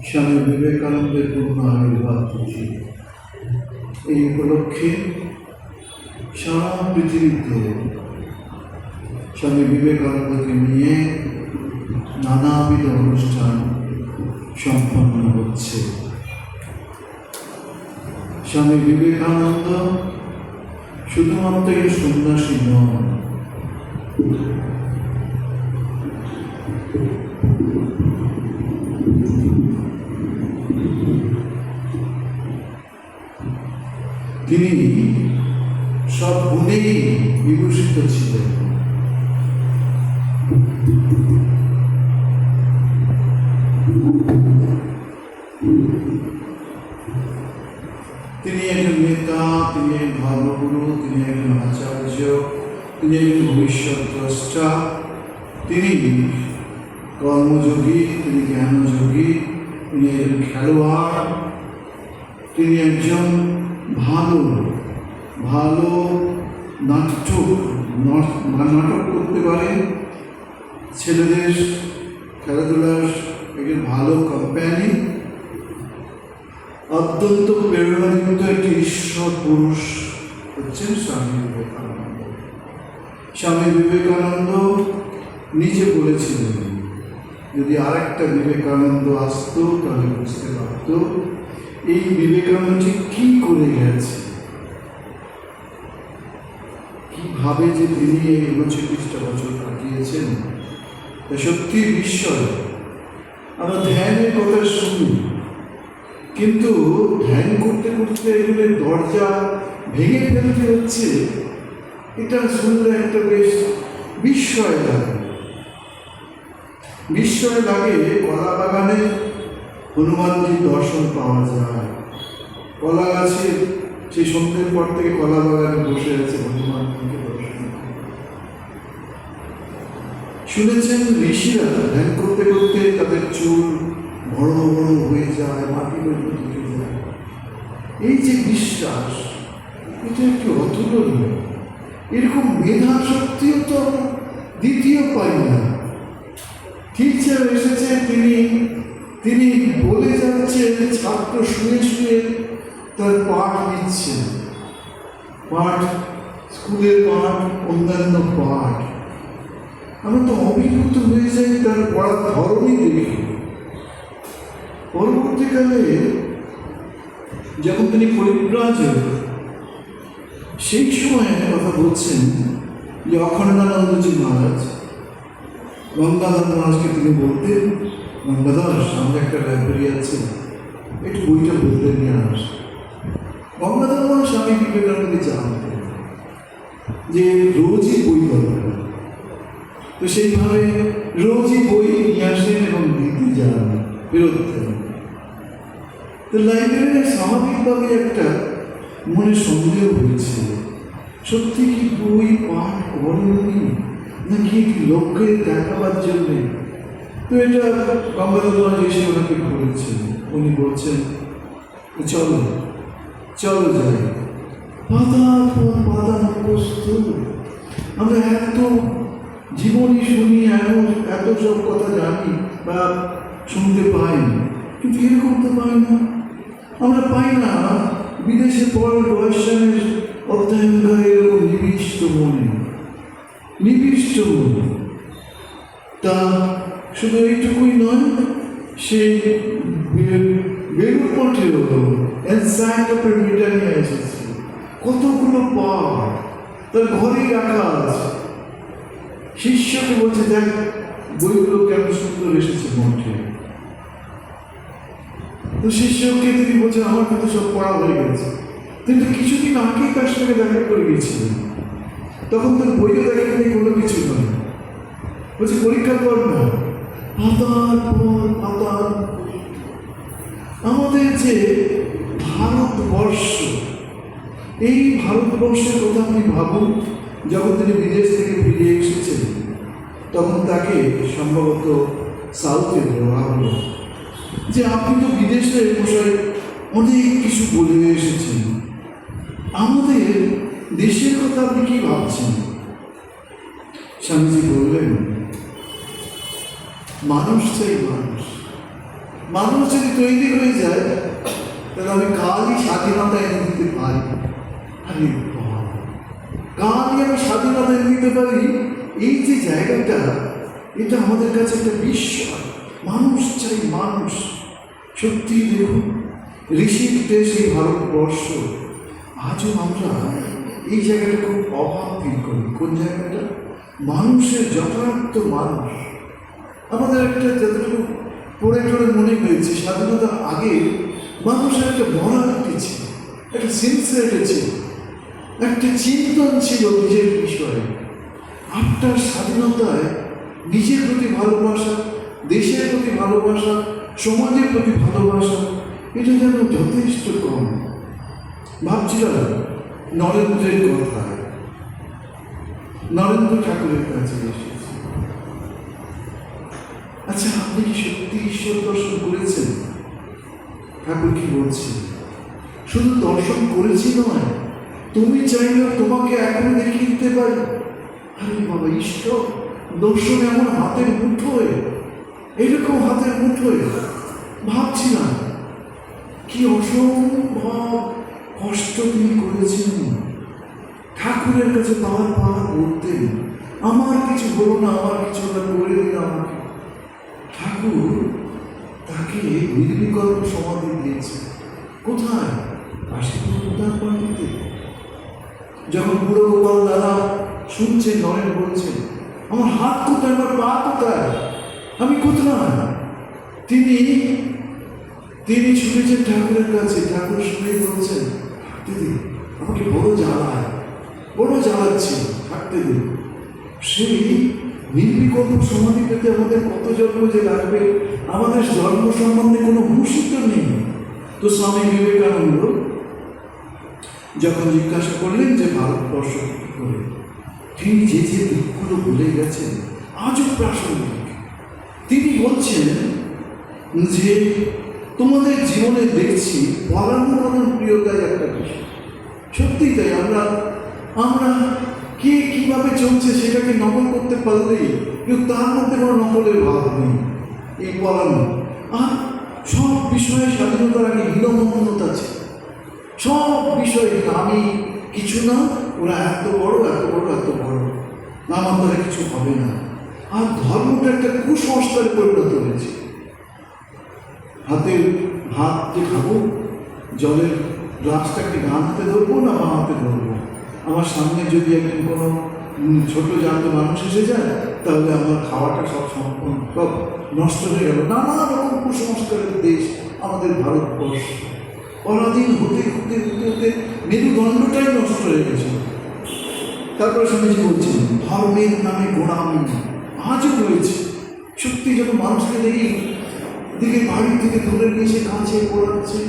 স্বামী বিবেকানন্দের পূর্ণ আবির্ভাব তিথি। এই উপলক্ষে সারা পৃথিবীতে স্বামী বিবেকানন্দকে নিয়ে নানাবিধ অনুষ্ঠান সম্পন্ন হচ্ছে। স্বামী বিবেকানন্দ শুধুমাত্র সন্ন্যাসী নন, তিনি সব গুণেই বিভূষিত ছিলেন। তিনি একজন নেতা, তিনি এক ধর্মগুরু, তিনি একজন আচার্য, তিনি একজন ভবিষ্যৎ দ্রষ্টা, তিনি কর্মযোগী, তিনি জ্ঞানযোগী, তিনি একজন খেলোয়াড়, তিনি একজন ভালো নাটক করতে পারেন, ছেলেদের খেলাধুলার একজন ভালো কোম্পানি, অত্যন্ত প্রেরণাযুক্ত একটি ঈশ্বর পুরুষ হচ্ছেন স্বামী বিবেকানন্দ। স্বামী বিবেকানন্দ নিজে বলেছিলেন, যদি আরেকটা বিবেকানন্দ আসতো তাহলে বুঝতে পারত এই বিবেকানন্দ কি করে গেছে, কিভাবে যে তিনি এই 39টা বছর কাটিয়েছেন, তা সত্যি বিস্ময়। আমরা ধ্যানের কথা শুনি, কিন্তু ধ্যান করতে করতে এগুলোর দরজা ভেঙে ফেলতে হচ্ছে, এটা শুনলে একটা বেশ বিস্ময় লাগে। কলা বাগানে হনুমানজির দর্শন পাওয়া যায়, কলা গাছে সেই সন্ধ্যের পর থেকে কলা বাগানে বসে আছে হনুমানজিকে দর্শন। শুনেছেন ঋষিরা ধ্যান করতে করতে তাদের চুল বড় বড় হয়ে যায়, মাটি পর্যন্ত ঢুকে যায়। এই যে বিশ্বাস, এটা একটু অতুলনীয়। এরকম মেধা শক্তিও তো দ্বিতীয় পাই না। টিচার এসেছে, তিনি বলে যাচ্ছেন, ছাত্র শুয়ে শুয়ে তার পাঠ নিচ্ছেন, স্কুলের পাঠ, অন্যান্য পাঠ। আমরা তো অভিভূত হয়ে যাই তার পড়ার ধরনই দেখি। পরবর্তীকালে যখন তিনি পরিব্রাজ, সেই সময় কথা বলছেন যে অখণ্ডানন্দজি মহারাজ, গঙ্গাধর মহারাজকে তিনি বলতেন, গঙ্গাধর সামনে একটা লাইব্রেরি আছে, একটু বইটা বলতে নিয়ে আস। গঙ্গাধর মহারাজ স্বামী বিবেকানন্দকে জানতেন যে রোজই বই দরকার, তো সেইভাবে রোজই বই নিয়ে আসেন এবং দিতে যান, ফেরত দেন। তো লাইব্রেরিতে স্বাভাবিকভাবে একটা মনে সন্দেহ হয়েছে, সত্যি কি বই পাঠ করেননি নাকি লোককে দেখাবার জন্যে? তো এটা গঙ্গাধর মহারাজ এসে ওনাকে করেছেন। উনি বলছেন, চলো যাই। পাতা প্রস্তুত। আমরা এত জীবনী শুনি, এত সব কথা জানি বা শুনতে পাই, কিন্তু এরকম তো পাই না। আমরা পাই না বিদেশে পড়ার বয়সের অধ্যয়নকারী এরকম নিবিষ্ট মনে। তা শুধু এইটুকুই নয়, সেই বেলুর মঠেও এনসাইক্লোপিডিয়া নিয়ে এসেছে, কতগুলো পাঠ তার ঘরেই রাখা আছে। শিষ্যকে বলছে, দেখ বইগুলো কেমন সুন্দর এসেছে মঠে। তো শিষ্যকে তিনি বলছেন, আমার কিন্তু সব পড়া হয়ে গেছে। কিন্তু কিছুদিন আগেই তার সঙ্গে দেখা করে গিয়েছিলেন, তখন তার বইও দেখেনি, কোনো কিছু নয়। বলছে পরীক্ষা কর না, পাতার। আমাদের যে ভারতবর্ষ, এই ভারতবর্ষের কথা আপনি ভাবুন। যখন তিনি বিদেশ থেকে ফিরে এসেছেন, তখন তাকে সম্ভবত সাউথে বলা হলো যে আপনি তো বিদেশে বসে অনেক কিছু বলে এসেছেন, আমাদের দেশের কথা আপনি কি ভাবছেন? স্বামীজি বললেন, মানুষ চাই মানুষ, মানুষ যদি তৈরি হয়ে যায় তাহলে আমি কালই স্বাধীনতা এনে দিতে পারি। আরে বাবা, কালই আমি স্বাধীনতা এনে দিতে পারি, এই যে জায়গাটা, এটা আমাদের কাছে একটা বিস্ময়। মানুষ চাই, মানুষ। সত্যি দেখুন, ঋষির দেশ এই ভারতবর্ষ, আজও আমরা এই জায়গাটা খুব অভাব ফিল করি। কোন জায়গাটা? মানুষের যথার্থ মানুষ। আমাদের একটা যতটুকু পড়ে টড়ে মনে হয়েছে, স্বাধীনতার আগে মানুষের একটা মরালিটি ছিল, একটা সিনসিয়ারিটি ছিল, একটা চিন্তন ছিল নিজের বিষয়ে। আফটার স্বাধীনতায় নিজের প্রতি ভালোবাসা, দেশের প্রতি ভালোবাসা, সমাজের প্রতি ভালোবাসা, এটা যেন যথেষ্ট কম। ভাবছিলাম নরেন্দ্রের কথা, নরেন্দ্র ঠাকুরের কাছে এসেছি। আচ্ছা, আপনি কি সত্যি ঈশ্বর দর্শন করেছেন? ঠাকুর কি বলছে? শুধু দর্শন করেছি নয়, তুমি চাইলে তোমাকে এখনো দেখিয়ে দিতে পারি। আরে বাবা, ঈশ্বর দর্শন এমন হাতের মুঠোয়, এরকম হাতের মুঠোয়। ভাবছিলাম কি অসম্ভব কষ্ট তিনি করেছেন। ঠাকুরের কাছে পাওয়ার বলতেন, আমার কিছু হলো না, আমার কিছু না, করে দিন আমাকে। ঠাকুর তাকে নির্বিকল্প সমাধি দিয়েছে। কোথায়? কাশীপুর পান্ডিতে। যখন বুড়ো গোপাল দাদা শুনছেন, নরেন বলছেন, আমার হাত কোথায়, আমার পা কোথায়, আমি কোথায়? তিনি শুনেছেন ঠাকুরের কাছে। ঠাকুর শুনে বলছেন, থাকতে দিন, আমাকে বড় জ্বালাচ্ছে, থাকতে দিন। সেই নির্বিকল্প সমাধি পেতে আমাদের কত জন্ম যে লাগবে, আমাদের জন্ম সম্বন্ধে কোনো হুঁশিত নেই। তো স্বামী বিবেকানন্দ যখন জিজ্ঞাসা করলেন যে ভারতবর্ষ কি করে, তিনি যে দিকগুলো ভুলে গেছেন আজও প্রাসঙ্গিক। তিনি বলছেন যে তোমাদের জীবনে দেখছি পরানুমোদন প্রিয়তাই একটা বিষয়। সত্যি তাই। আমরা কে কিভাবে চলছে সেটাকে নকল করতে পারলেই, কিন্তু তার মধ্যে কোনো নকলের ভাব নেই, এই পরানো। আর সব বিষয়ে স্বাধীনতার আগে হীনমন্যতা আছে, সব বিষয়ে আমি কিছু না, ওরা এত বড়, আমার দ্বারা কিছু হবে না। আর ধর্মটা একটা কুসংস্কারে পরিণত হয়েছে। ভাত যে খাবো, জলের গ্লাসটাকে ডান হাতে ধরবো না বাঁ হাতে ধরবো, আমার সামনে যদি একজন কোনো ছোট জাতীয় মানুষ এসে যায়, তাহলে আমার খাওয়াটা সব সম্পূর্ণ সব নষ্ট হয়ে গেল। নানা রকম কুসংস্কারের দেশ আমাদের ভারতবর্ষ। পরাধীন হতে মেরুদণ্ডটাই নষ্ট হয়ে গেছে। তারপরে স্বামীজি বলছেন, ধর্মের নামে গোড়ামি আজও রয়েছে। সত্যি যখন মানুষকে দেখি দিকে বাড়ি থেকে ধরে নিয়ে এসে কাছে পড়াচ্ছে,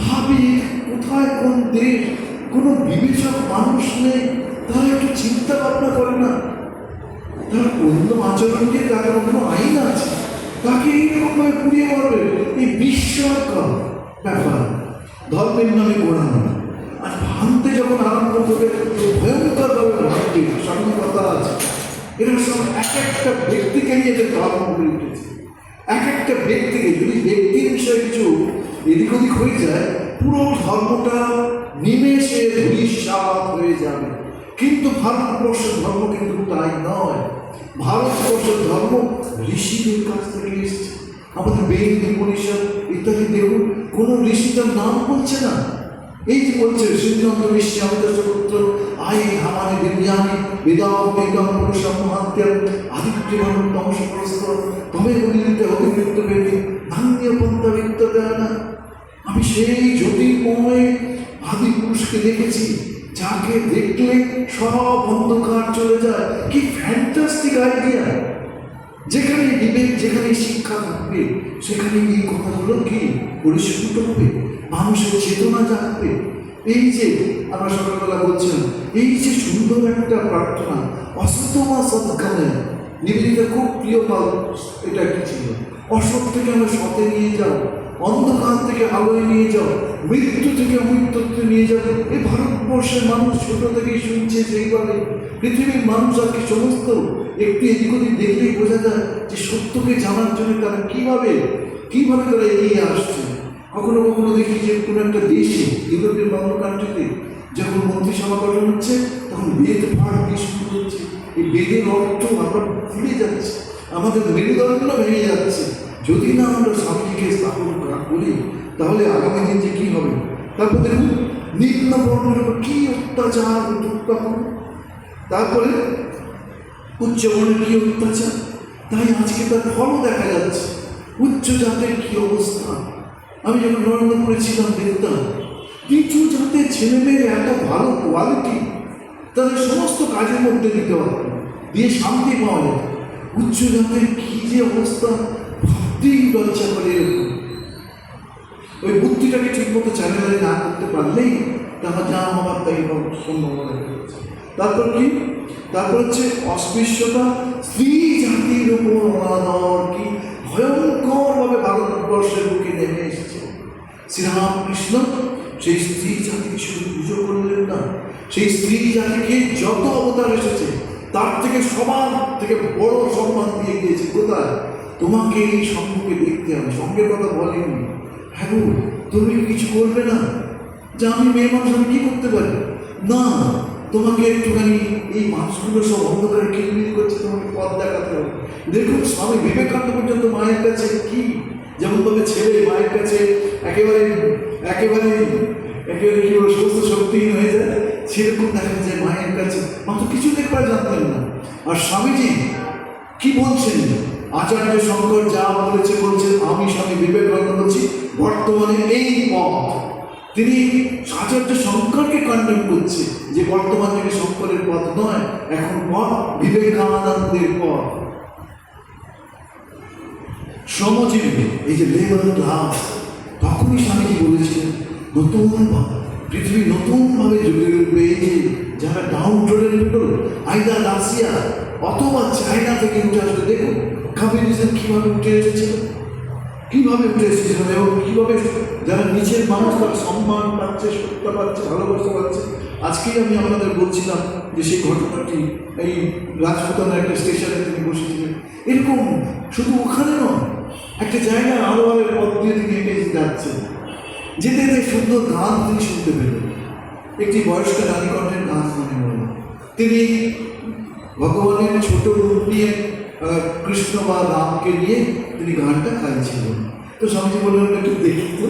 ভাবি কোথায় কোন দেশ, কোনো বিবেচক মানুষ নেই, তারা একটু চিন্তা ভাবনা করে না। তারা অন্য আচরণকে, তাদের কোনো আইন আছে, তাকে এইরকমভাবে পুড়িয়ে মারবে। এই বিস্ময়কর ব্যাপার, ধর্মের নামে গোড়ানো। আর ভাঙতে যখন আরম্ভ করে ভয়ঙ্করভাবে ভাঙতে, সামনে কথা আছে, এরা সব এক একটা ব্যক্তিকে নিয়ে যে ধর্ম করে উঠেছে। এক একটা ব্যক্তিকে, যদি ব্যক্তির বিষয়ে কিছু এদিক ওদিক হয়ে যায়, পুরো ধর্মটা নিমেষে ধূলিসাৎ হয়ে যাবে। কিন্তু ভারতবর্ষের ধর্ম কিন্তু তাই নয়। ভারতবর্ষের ধর্ম ঋষিদের কাছ থেকে এসেছে। আমাদের বেদ, উপনিষদ ইত্যাদি দেখুন, কোনো ঋষি তার নাম বলছে না। এই যে বলছে শ্রীনন্দ ঋষি আমাদের পুত্র আই হামানে বিজ্ঞানী বেদাম পুরুষম মহাত্যাম আদিত্যমান তমসপ্রস্ত তবে অভিযুক্ত অভিযুক্ত ব্যক্তি ধান্য পন্থা বিত্ততা না। আমি সেই জ্যোতির্ময় আদি পুরুষকে দেখেছি, যাকে দেখলে সব অন্ধকার চলে যায়। কি ফ্যান্টাস্টিক আইডিয়া! যেখানে বিবেক, যেখানে শিক্ষা থাকবে, সেখানে এই কথাগুলো কি পরিস্ফুট হবে, মানুষের চেতনা জাগবে। এই যে আমরা সকালবেলা বলছিলাম, এই যে সুন্দর একটা প্রার্থনা, অসতমা সৎকালে নিবেদিতা খুব প্রিয় পাল, এটা কি ছিল? অসৎ থেকে আমরা সতে নিয়ে যাও, অন্ধকার থেকে আলোয় নিয়ে যাও, মৃত্যু থেকে অমৃত্যুতে নিয়ে যাও। এই ভারতবর্ষের মানুষ ছোট থেকেই শুনছে সেইভাবে। পৃথিবীর মানুষ আজকে সমস্ত একটু এদিক ওদিক দেখলেই বোঝা যায় যে সত্যকে জানার জন্য তারা কীভাবে কীভাবে তারা এগিয়ে আসছে। কখনো কখনো দেখি যে কোনো একটা দেশে, ইউরোপের অন্য কান্ট্রিতে যখন মন্ত্রিসভা গঠন হচ্ছে তখন বেদ পাঠ দিয়ে শুরু হচ্ছে। এই বেদের অর্থ আমরা ভুলে যাচ্ছি, আমাদের মেরুদণ্ড ভেঙে যাচ্ছে। যদি না আমরা স্বামীজিকে স্থাপন করি তাহলে আগামী দিন যে কী হবে। তারপর দেখুন নিম্ন বর্ণের উপর কী অত্যাচার উত্থাপন, তারপরে উচ্চ বর্ণের কী অত্যাচার, তাই আজকে তার ফলও দেখা যাচ্ছে। উচ্চ জাতের কী অবস্থা, আমি যখন নরেন্দ্রপুরে ছিলাম দেখতাম কিছু জাতের ছেলেমেয়ের এত ভালো কোয়ালিটি, তাদের সমস্ত কাজের মধ্যে দিতে পারত, দিয়ে শান্তি পাওয়া যেত। উচ্চ জাতের কী যে অবস্থা, ভাবতেই লজ্জা করে। এরকম ওই বুদ্ধিটাকে ঠিকমতো চ্যানেলাইজ না করতে পারলেই তারা যা হওয়ার তাই সম্ভাবনা রয়েছে। তারপর কি, তারপর হচ্ছে অস্পৃশ্যতা, স্ত্রী জাতির উপর অনাদর কি ভয়ঙ্করভাবে ভারতবর্ষের বুকে নেমে এসেছে। শ্রীরামকৃষ্ণ সেই স্ত্রী জাতিকে শুধু পুজো করলেন না, সেই স্ত্রী জাতিকে যত অবতার এসেছে তার থেকে সবার থেকে বড় সম্মান দিয়ে দিয়েছে। কোথায়? তোমাকে এই সঙ্গকে দেখতে হবে। সঙ্গের কথা বলেনি, হ্যাঁ গো তুমি কিছু করবে না, যে আমি মেয়ে মানুষ আমি কী করতে পারি না, তোমাকে একটুখানি এই মানুষগুলো সব অন্ধকারে কিলমিল করছে, তোমাকে পথ দেখাতে হবে। দেখুন স্বামী বিবেকানন্দ পর্যন্ত মায়ের কাছে কি যেমনভাবে ছেলে মায়ের কাছে একেবারে একেবারে একেবারে কি বলে সুস্থ শক্তিহীন হয়ে যায়, সেরকম দেখা যায় মায়ের কাছে মাত্র কিছু দেখবার জানতেন না। আর স্বামীজি কি বলছেন, আচার্য শঙ্কর যা বলেছে বলছেন, আমি স্বামী বিবেকানন্দ বলছি বর্তমানে এই পথ। তিনি আচার্য শঙ্করকে কন্ডেম করছে যে বর্তমান যুগে শঙ্করের পথ নয়, এখন পথ বিবেকানন্দের পথ। শ্রমজীবী এই যে লেবার ক্লাস, তখনই স্বামীজি বলেছিলেন নতুন পৃথিবী নতুনভাবে যুগে উঠবে। এই যে যারা ডাউন ট্রেডের পিপল, আইদার রাশিয়া অথবা চায়না থেকে উঠে আসবে। দেখুন কমিউনিজম কীভাবে উঠে এসেছিল, কীভাবে উঠে এসেছিল, এবং কীভাবে যারা নিচের মানুষ তারা সম্মান পাচ্ছে, সত্তা পাচ্ছে, ভালোবাসা পাচ্ছে। আজকেই আমি আপনাদের বলছিলাম যে সেই ঘটনাটি এই রাজপুতানার একটা স্টেশনে তিনি বসেছিলেন। এরকম শুধু ওখানে নয়, একটা জায়গায় আলোয়ারের পথ দিয়ে তিনি হেঁটে যাচ্ছেন, যেতে যেতে সুন্দর গান তিনি শুনতে পেলেন। একটি বয়স্ক নারী কণ্ঠের গান মনে হল। তিনি ভগবানের ছোট রূপ নিয়ে কৃষ্ণ বা রামকে নিয়ে তিনি গানটা গাইছিলেন। তো স্বামীজি বললেন একটু দেখি, তো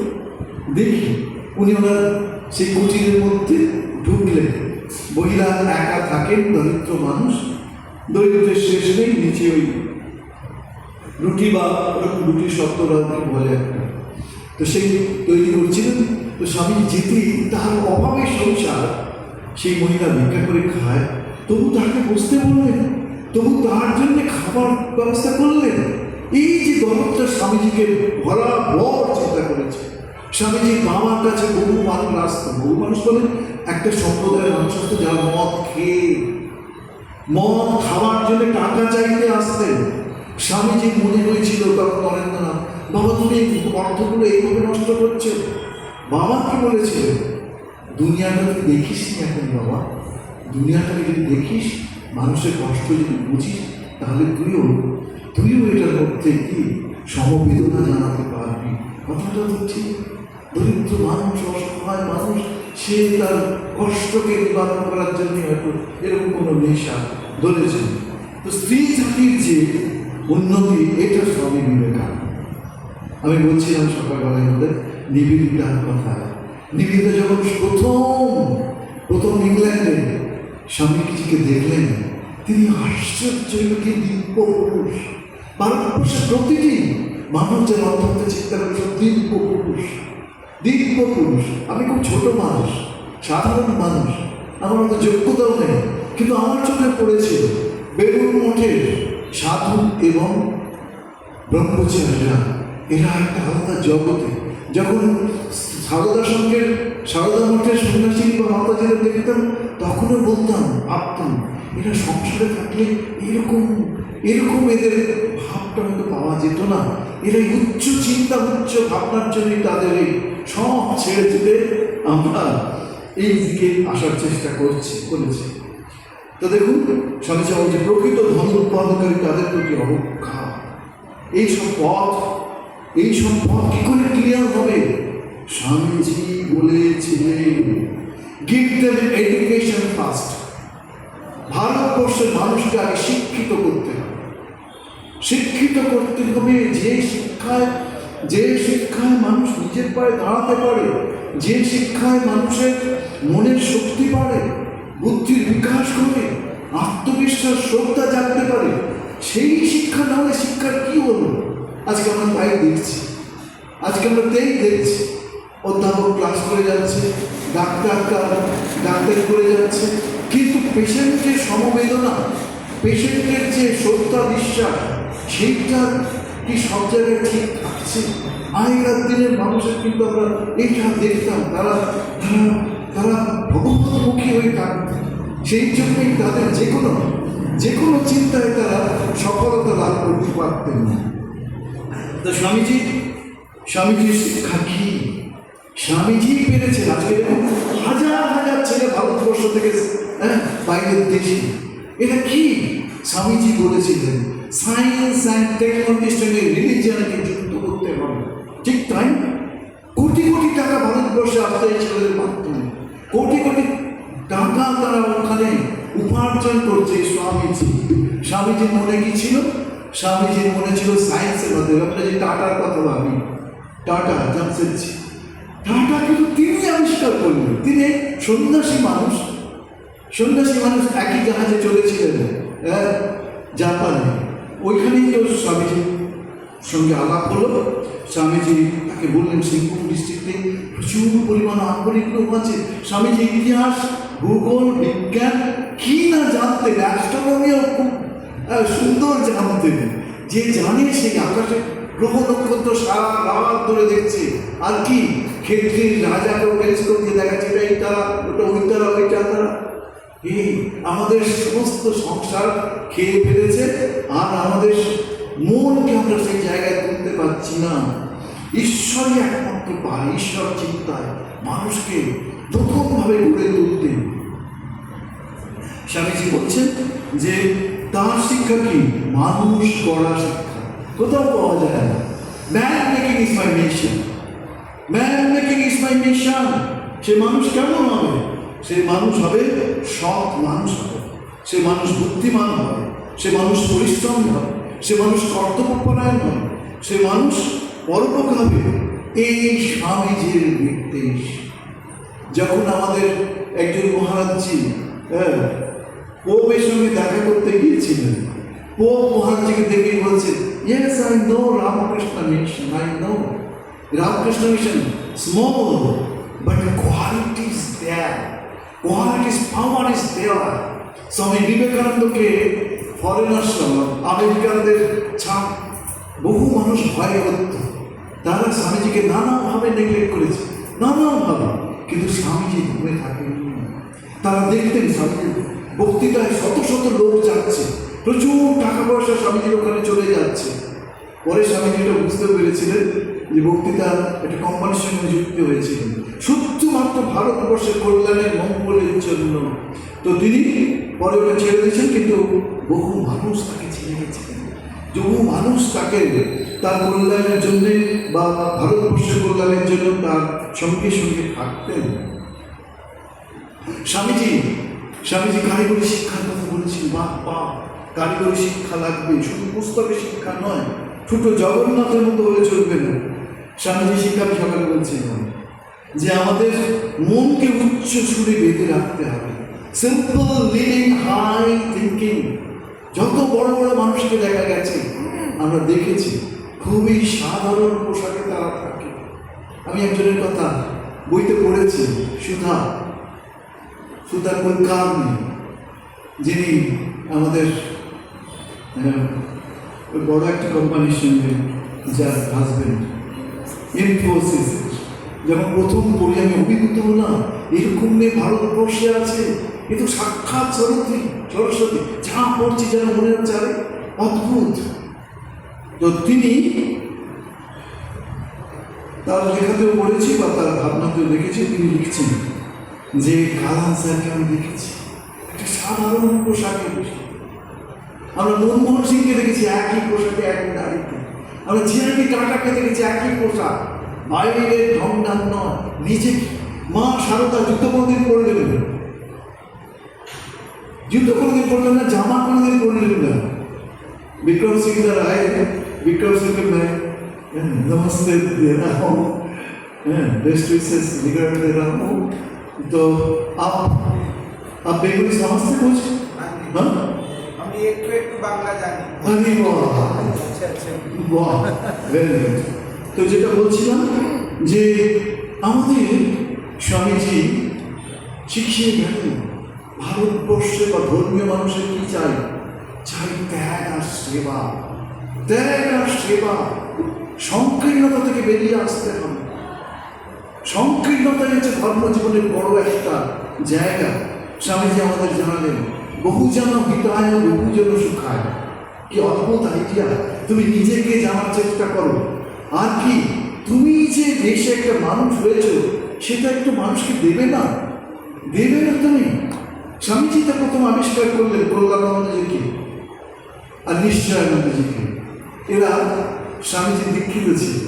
দেখি। উনি ওনার সেই কুটিরের মধ্যে ঢুকলেন। মহিলা একা থাকেন, দরিদ্র মানুষ, দরিদ্রের শেষ নেই। নিচে ওই রুটি বা রুটির শব্দরা বলে একটা, তো সেই তৈরি করছিলেন। তো স্বামী যেতেই তার অভাবের সংসার, সেই মহিলা ভিক্ষা করে খায়, তবু তাকে বসতে বললেন, তবু তার জন্য খাবার ব্যবস্থা করলেন। এই যে দরদটা স্বামীজিকে বরাবর চিন্তা করেছে। স্বামীজির বাবার কাছে বহু মানুষ আসতো, বহু মানুষ বলেন একটা সম্প্রদায়ের মানুষ আসতো যারা মদ খাওয়ার জন্য টাকা চাইতে আসতেন। স্বামীজি মনে হয়েছিল তখন নরেন্দ্রনাথ, বাবা তুমি অর্থগুলো এইভাবে নষ্ট করছো। বাবা কি বলেছিল, দুনিয়াটা তুই দেখিস নি এখন বাবা, দুনিয়াটাকে যদি দেখিস, মানুষের কষ্ট যদি বুঝিস, তাহলে তুইও এটার মধ্যে কি সমবেদনা জানাতে পারবি। কথাটা তো ঠিক। দরিদ্র মানুষ, অসহায় মানুষ, সে তার কষ্টকে নিবারণ করার জন্য হয়তো এরকম কোনো নেশা ধরেছে। তো স্ত্রী জাতির যে উন্নতি, এটা স্বামী বিবেকানন্দ। আমি বলছিলাম সকালবেলায় আমাদের নিবেদিতার কথা। নিবেদিতা যখন প্রথম ইংল্যান্ডে স্বামীজিকে দেখলেন, তিনি আশ্চর্য, কি দিব্য পুরুষ। ভারতবর্ষের প্রতিটি মানুষ যারা অন্তত চিন্তা করে সব দিব্য পুরুষ, দিব্য পুরুষ। আমি খুব ছোট মানুষ, সাধারণ মানুষ, আমার মতো যোগ্যতাও নেই, কিন্তু আমার চোখে পড়েছিল বেলুড় মঠের সাধু এবং ব্রহ্মচারীরা, এরা একটা আলাদা জগতে। যখন সারদা মঠের সন্ন্যাসী বা মাতাজিরা দেখতাম, তখনও বলতাম, ভাবতাম এরা সংসারে থাকলে এরকম এদের ভাবটা হয়তো পাওয়া যেত না। এরা উচ্চ চিন্তা, উচ্চ ভাবনার জন্যই তাদের এই সব ছেড়ে যেতে আমরা এই দিকে আসার চেষ্টা করেছি। তো দেখুন স্বামীজি বলছে প্রকৃত ধন উৎপাদনকারী তাদের প্রতি অবজ্ঞা। এইসব পথ এই সম্পদ কি করে ক্লিয়ার হবে? স্বামীজি বলেছিলেন, গিভ দেম এডুকেশন ফার্স্ট। ভারতবর্ষের মানুষকে আগে শিক্ষিত করতে হবে। শিক্ষিত করতে হবে যে শিক্ষায় মানুষ নিজের পায়ে দাঁড়াতে পারে, যে শিক্ষায় মানুষের মনের শক্তি বাড়ে, বুদ্ধির বিকাশ ঘটে, আত্মবিশ্বাস শ্রদ্ধা জানতে পারে, সেই শিক্ষা না হলে শিক্ষার কি হলো? আজকে আমরা তাই দেখছি, আজকে আমরা দেখছি অধ্যাপক ক্লাস করে যাচ্ছে, ডাক্তারি করে যাচ্ছে, কিন্তু পেশেন্টের সমবেদনা, পেশেন্টের যে শ্রদ্ধা বিশ্বাস, সেইটা কি সব জায়গায় ঠিক থাকছে? আগেকার দিনের মানুষের কিন্তু আমরা এইটা দেখতাম, তারা ভগবতমুখী হয়ে থাকত। সেই জন্যই তাদের যে কোনো চিন্তায় তারা সফলতা লাভ করতে পারতেন না। তো স্বামীজির শিক্ষা কি? স্বামীজি পেরেছেন। আজকে হাজার হাজার ছেলে ভারতবর্ষ থেকে বাইরের দেশে, এটা কি? স্বামীজি বলেছিলেন সায়েন্স অ্যান্ড টেকনোলজির সঙ্গে রিলিজিয়নকে যুক্ত করতে হবে। ঠিক তাই, কোটি কোটি টাকা ভারতবর্ষে আসতে এই ছেলেদের মাধ্যমে, কোটি কোটি টাকা তারা ওখানে উপার্জন করছে। স্বামীজির মনে কি ছিল? স্বামীজির মনে ছিল সায়েন্সের মাধ্যমে। আমরা যে টাটার কথা ভাবি, টাটা জামশেদজি, টাটা কিন্তু তিনি আবিষ্কার করলেন। তিনি সন্ন্যাসী মানুষ একই জাহাজে চলেছিলেন জাপানে। ওইখানেই তো স্বামীজির সঙ্গে আলাপ হলো। স্বামীজি তাকে বললেন সিংভূম ডিস্ট্রিক্টে প্রচুর পরিমাণ আক্ষরিক লোক আছে। স্বামীজি ইতিহাস, ভূগোল, বিজ্ঞান কি না জানতেন, অ্যাস্ট্রোনমিও খুব সুন্দর জানতেন। যে জানে সেই আকাশে গ্রহ নক্ষত্র সারা রাত ধরে দেখছে। আর কি ক্ষেত্রের রাজাকেও টেলিস্কোপ দিয়ে দেখাচ্ছে, এটা এই তারা, ওটা ওই তারা, ওইটা তারা। এই আমাদের সমস্ত সংসার খেয়ে ফেলেছে, আর আমাদের মনকে আমরা সেই জায়গায় তুলতে পারছি না। ঈশ্বরই একমাত্র পারে ঈশ্বর চিন্তায় মানুষকে নতুনভাবে গড়ে তুলতে। স্বামীজি বলছেন যে তার শিক্ষা কি? মানুষ গড়া শিক্ষা, কোথাও পাওয়া যায় না। Man making is my mission, man making is my mission. সে মানুষ কেমন হবে? সে মানুষ হবে সৎ মানুষ হবে, সে মানুষ বুদ্ধিমান হবে, সে মানুষ পরিশ্রম হবে, সে মানুষ কর্তব্যপরায়ণ হবে, সে মানুষ পরোপকার হবে। এই স্বামীজির নির্দেশ। যখন আমাদের একজন মহারাজজি পোপের সঙ্গে দেখা করতে গিয়েছিলেন, পোপ মহারাজজিকে দেখে বলছেন, yes I know Ramakrishna Mission, I know Ramakrishna Mission, small but quality is there, quality's power is there. Swami বিবেকানন্দকে ফরেনার্সরা, আমেরিকানদের ছাপ বহু মানুষ ভয় করত। তারা স্বামীজিকে নানাভাবে নেগলেক্ট করেছে, নানাভাবে, কিন্তু স্বামীজি ঘুমে থাকেননি। তারা দেখতেন স্বামীজির বক্তৃতায় শত শত লোক যাচ্ছে, প্রচুর টাকা পয়সা স্বামীজির ওখানে চলে যাচ্ছে। পরে স্বামীজি এটা বুঝতে পেরেছিলেন যে বক্তৃতা একটা কোম্পানির সঙ্গে যুক্ত হয়েছিলেন শুধুমাত্র ভারতবর্ষের কল্যাণের মঙ্গলের জন্য। তো তিনি পরে ওটা ছেড়ে দিয়েছেন, কিন্তু বহু মানুষ তাকে ছেড়ে গেছিলেন। বহু মানুষ তাকে তার কল্যাণের জন্যে বা ভারতবর্ষের কল্যাণের জন্য তার সঙ্গে সঙ্গে থাকতেন। স্বামীজি কারিগরি শিক্ষার কথা বলেছেন। বা কারিগরি শিক্ষা লাগবে, শুধু পুস্তকে শিক্ষা নয়, ছোট জগন্নাথের মতো হলে চলবে না। স্বামীজি শিক্ষা সকালে বলছিলেন যে আমাদের মনকে উচ্চ সুরে বেঁধে রাখতে হবে। Simple living, high thinking. যত বড় বড় মানুষকে দেখা গেছে, আমরা দেখেছি খুবই সাধারণ পোশাকে তারা থাকে। আমি একজনের কথা বইতে পড়েছি, সুধা কুলকার্নি, যিনি আমাদের বড় একটা কোম্পানির সঙ্গে যার হাজবেন্ড, ইনফোসিস। যখন প্রথম পড়ি আমি অভিভূত হলাম, এরকম মেয়ে ভারতবর্ষে আছে, এ তো সাক্ষাৎ সরস্বতী। যা পড়ছি যেন মনে হচ্ছে আরে অদ্ভুত। তো তিনি তার লেখাতেও পড়েছি বা তার ভাবনাতেও দেখেছি, তিনি লিখছেন যে কালাম স্যারকে আমি দেখেছি একটা সাধারণ পোশাকে বসে। আমরা মনমোহন সিংকে দেখেছি একই পোশাকে, একই দাঁড়িয়ে। আমরা জিরানি কাটা খেতে গেছি একই পোশাক, বাইরের ঢং ঢাং নয়, নিজে মা সারদা যুদ্ধ কোনোদিন করলেন না, যুদ্ধ কোনোদিন করলেন না, জামা কোনোদিন করলেন না। विक्रम सिंह इधर आए, विक्रम सिंह को मैं नमस्ते दे रहा हूँ, बेस्ट विशेष निगरान दे रहा हूँ। तो आप बेंगली समझते कुछ? हाँ, हम एक बांग्ला जानी। अरे वाह, वाह, वेरी गुड। तो যেটা বলছিলাম যে আমাদের স্বামীজি শিখিয়ে গেলেন ভারতবর্ষে বা ধর্মীয় মানুষের কি চাই, চাই ত্যাগ আর সেবা, ত্যাগ আর সেবা। সংকীর্ণতা থেকে বেরিয়ে আসতে হবে। সংকীর্ণতাই হচ্ছে ধর্মজীবনের বড় একটা জায়গা। স্বামীজি আমাদের জানালেন বহুজন হিতায় বহুজন সুখায়। কি অদ্ভুত আইডিয়া! তুমি নিজেকে জানার চেষ্টা করো, আর কি তুমি যে দেশে একটা মানুষ হয়েছ সেটা একটু মানুষকে দেবে না, দেবে না তুমি। স্বামীজি তা প্রথম আবিষ্কার করলেন প্রহ্লাদানন্দজিকে আর নিশ্চয়ানন্দজিকে। এরা স্বামীজি দীক্ষিত ছিল।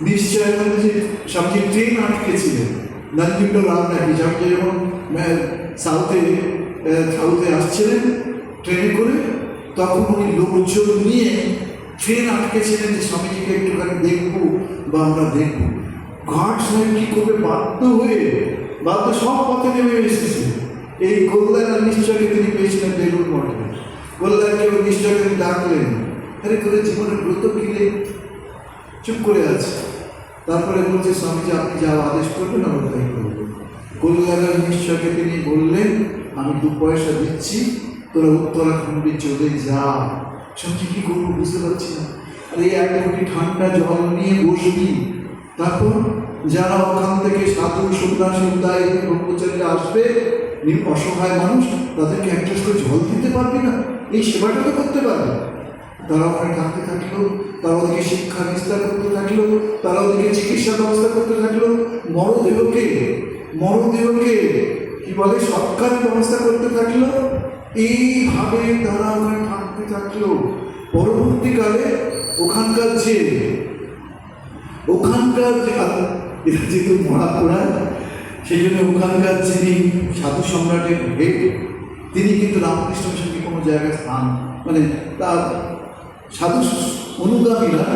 নিশ্চয়ানন্দজি স্বামীজি ট্রেন আটকেছিলেন নন্দিগ্ন রাম নাকি, স্বামীজি যখন সাউথে আসছিলেন ট্রেনে করে, তখন উনি লোকজন নিয়ে ট্রেন আটকেছিলেন যে স্বামীজিকে একটুখানি দেখবো বা আমরা দেখবো। ঘাট সাহেব কী করবে, বাধ্য সব পথে নেমে এসেছে। এই কল্যাণ আর নিশ্চয়কে তিনি পেয়েছিলেন বেলুর মঠে। কল্যাণকে নিশ্চয়কে তিনি ডাকলেন, আরে করে জীবনের ব্রত কিনে চুপ করে আছে। তারপরে বলছে স্বামীজি আপনি যা আদেশ করবেন আমরা তাই করবো। কল্যাণ আর নিশ্চয়কে তিনি বললেন আমি 2 পয়সা দিচ্ছি, তোরা উত্তরাখণ্ডে চলে যা। স্বামীজি কী করবো বুঝতে পারছি না। আর এই 1 কোটি ঠান্ডা জল নিয়ে বসবি, তারপর যারা ওখান থেকে সাধু সন্ন্যাসী উদায় ব্রহ্মচারীরা আসবে, অসহায় মানুষ, তাদেরকে একটা করে জল দিতে পারবি না, এই সেবাটা তো করতে পারবে। তারা ওখানে থাকতে থাকলো, তারা ওদেরকে শিক্ষা বিস্তার করতে থাকলো, তারা ওদেরকে চিকিৎসা ব্যবস্থা করতে থাকলো, মরদেহকে কি বলে সৎকারের ব্যবস্থা করতে থাকলো। এইভাবে তারা ওখানে থাকতে থাকলো। পরবর্তীকালে ওখানকার যে এটা যেহেতু মরা পোড়া, সেই জন্য ওখানকার যিনি সাধু সম্রাটের হেড, তিনি কিন্তু রামকৃষ্ণ মিশনকে কোনো জায়গায় স্থান, মানে তার সাধু অনুগামীরা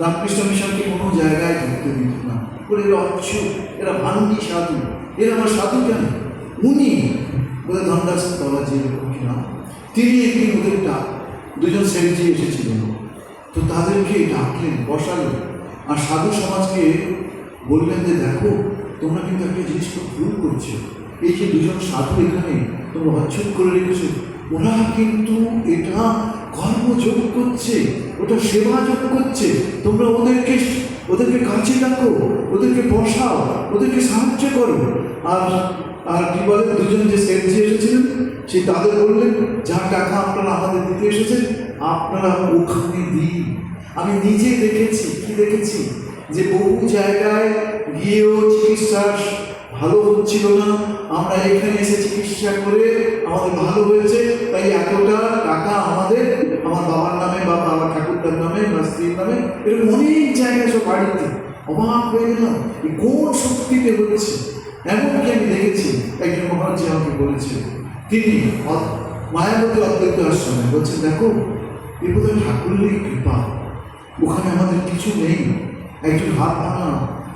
রামকৃষ্ণ মিশনকে কোনো জায়গায় ঢুকতে দিত না। বলে এরা অচ্ছু, এরা ভাঙ্গি সাধু, এরা আমার সাধু কেন? উনি বলে ধনদাস বাবাজি এরকম কিনা, তিনি একদিন ওদের দুজন সেবজি এসেছিলেন, তো তাদেরকে ডাকলেন, বসালেন, আর সাধু সমাজকে বললেন যে দেখো তোমরা কিন্তু একটা জিনিস খুব ভুল করছো। এই যে 2জন সাধু এখানে তোমরা অচ্ছুত করে রেখেছো, ওরা কিন্তু এটা কর্মযোগ করছে, ওটা সেবা যোগ করছে। তোমরা ওদেরকে কাছে ডাকো, ওদেরকে বসাও, ওদেরকে সাহায্য করো। আর কি বলে 2জন যে সেবজি এসেছিলেন সে তাদের বললেন যা টাকা আপনারা আমাদের দিতে এসেছেন আপনারা ওখানে দিন। আমি নিজে দেখেছি যে বহু জায়গায় গিয়েও চিকিৎসা ভালো হচ্ছিল না, আমরা এখানে এসে চিকিৎসা করে আমাদের ভালো হয়েছে, তাই এতটা টাকা আমার বাবার নামে বা বাবার ঠাকুরটার নামে বা স্ত্রীর নামে, এরকম অনেক জায়গায় সব বাড়িতে। অবাক হয়ে গেলাম কোন শক্তিতে হচ্ছে। এমনকি আমি দেখেছি একজন মহারাজ আমাকে বলেছে, তিনি মায়াবতী অদ্বৈত আশ্রমে বলছেন দেখো এ বোধহয় ঠাকুরের কৃপা, ওখানে আমাদের কিছু নেই। একজন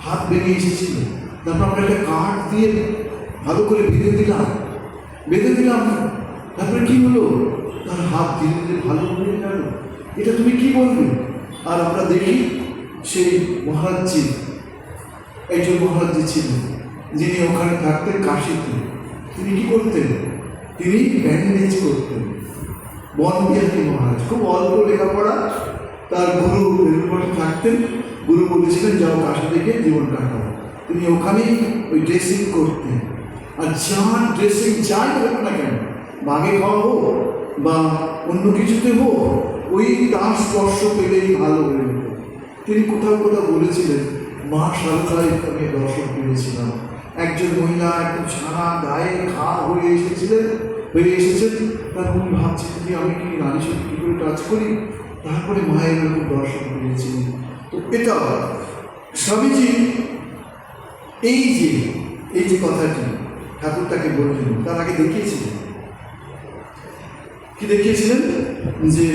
হাত বেরিয়ে এসেছিল, তারপর আমরা একটা কাঠ দিয়ে ভালো করে বেঁধে দিলাম, তারপরে কি হলো, তার হাত ধীরে ধীরে ভালো হয়ে গেল। এটা তুমি কি বলবে? আর আমরা দেখি সেই একজন মহারাজজি ছিলেন যিনি ওখানে থাকতেন কাশীতে। তিনি কি করতেন? তিনি ব্যান্ডেজ করতেন। বনবিহারী মহারাজ, খুব অল্প লেখাপড়া, তার গুরু বেলুরমঠে থাকতেন। গুরু বলেছিলেন যাও কাশী থেকে জীবন কাটাও। তিনি ওখানেই ওই ড্রেসিং করতেন। আর যার ড্রেসিং যাই হোক না কেন, বাঘে খাওয়া হোক বা অন্য কিছুতে হোক, ওই তার স্পর্শ পেলেই ভালো হয়ে যেত। তিনি কোথাও বলেছিলেন মা সারদায় আমি দর্শন পেয়েছিলাম, একজন মহিলা একদম সারা গায়ে ঘা হয়ে এসেছেন, তার উনি ভাবছেন যে আমি কি নারী শক্তি কী করে টাচ করি, তারপরে মায়ের খুব দর্শন করেছিলেন। তো এটা স্বামীজি এই যে কথাটি ঠাকুর তাকে বললেন, তার আগে দেখিয়েছিলেন কি দেখিয়েছিলেন যে